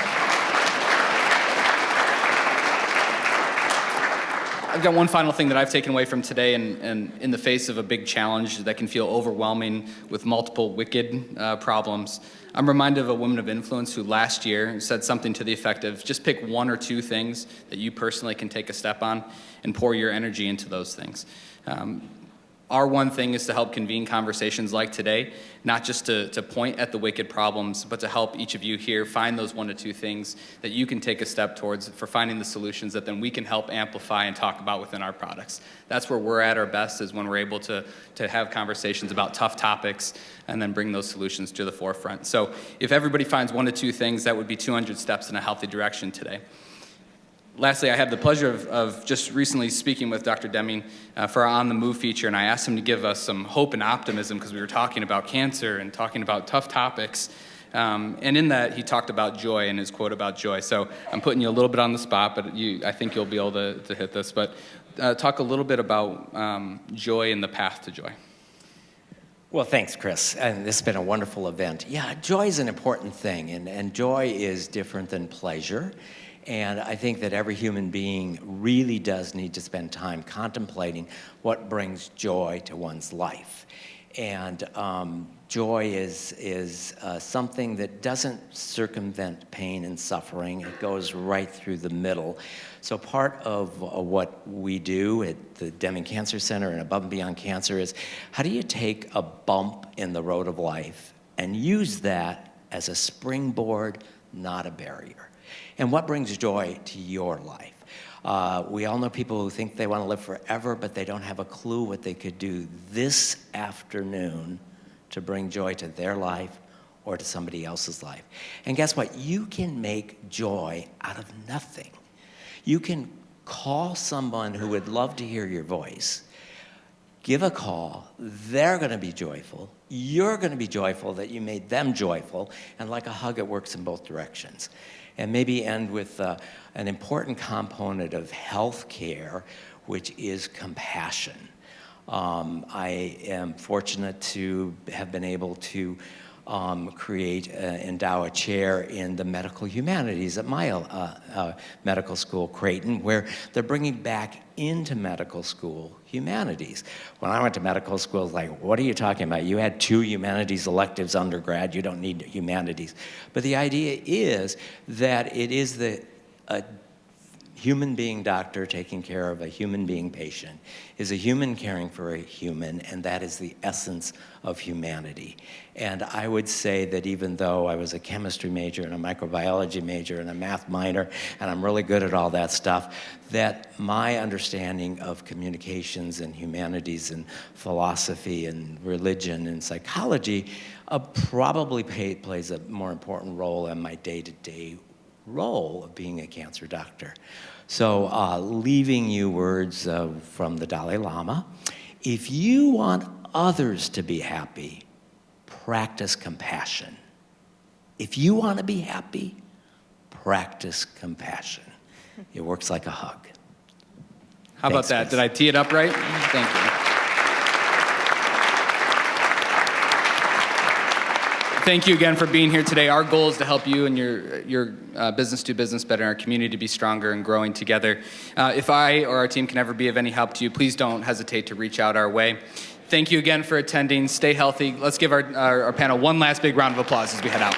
I've got one final thing that I've taken away from today, and in the face of a big challenge that can feel overwhelming with multiple wicked problems, I'm reminded of a woman of influence who last year said something to the effect of just pick one or two things that you personally can take a step on and pour your energy into those things. Our one thing is to help convene conversations like today, not just to point at the wicked problems, but to help each of you here find those one to two things that you can take a step towards for finding the solutions that then we can help amplify and talk about within our products. That's where we're at our best, is when we're able to have conversations about tough topics and then bring those solutions to the forefront. So if everybody finds one to two things, that would be 200 steps in a healthy direction today. Lastly, I had the pleasure of just recently speaking with Dr. Deming for our On the Move feature, and I asked him to give us some hope and optimism because we were talking about cancer and talking about tough topics. And in that, he talked about joy in his quote about joy. So I'm putting you a little bit on the spot, but I think you'll be able to hit this. But talk a little bit about joy and the path to joy. Well, thanks, Chris. And this has been a wonderful event. Yeah, joy is an important thing, and joy is different than pleasure. And I think that every human being really does need to spend time contemplating what brings joy to one's life. And joy is something that doesn't circumvent pain and suffering. It goes right through the middle. So part of what we do at the Deming Cancer Center and Above and Beyond Cancer is, how do you take a bump in the road of life and use that as a springboard, not a barrier? And what brings joy to your life? We all know people who think they want to live forever, but they don't have a clue what they could do this afternoon to bring joy to their life or to somebody else's life. And guess what? You can make joy out of nothing. You can call someone who would love to hear your voice, give a call, they're going to be joyful, you're going to be joyful that you made them joyful, and like a hug, it works in both directions. And maybe end with an important component of health care, which is compassion. I am fortunate to have been able to endow a chair in the medical humanities at my medical school, Creighton, where they're bringing back into medical school humanities. When I went to medical school, it was like, what are you talking about? You had 2 humanities electives undergrad, you don't need humanities. But the idea is that it is a human being doctor taking care of a human being patient, is a human caring for a human, and that is the essence of humanity. And I would say that even though I was a chemistry major and a microbiology major and a math minor, and I'm really good at all that stuff, that my understanding of communications and humanities and philosophy and religion and psychology probably plays a more important role in my day-to-day role of being a cancer doctor. So leaving you words from the Dalai Lama, if you want others to be happy, practice compassion. If you want to be happy, practice compassion. It works like a hug. How about that? Did I tee it up right? Thank you. Thank you again for being here today. Our goal is to help you and your business do business better, and our community to be stronger and growing together. If I or our team can ever be of any help to you, please don't hesitate to reach out our way. Thank you again for attending. Stay healthy. Let's give our panel one last big round of applause as we head out.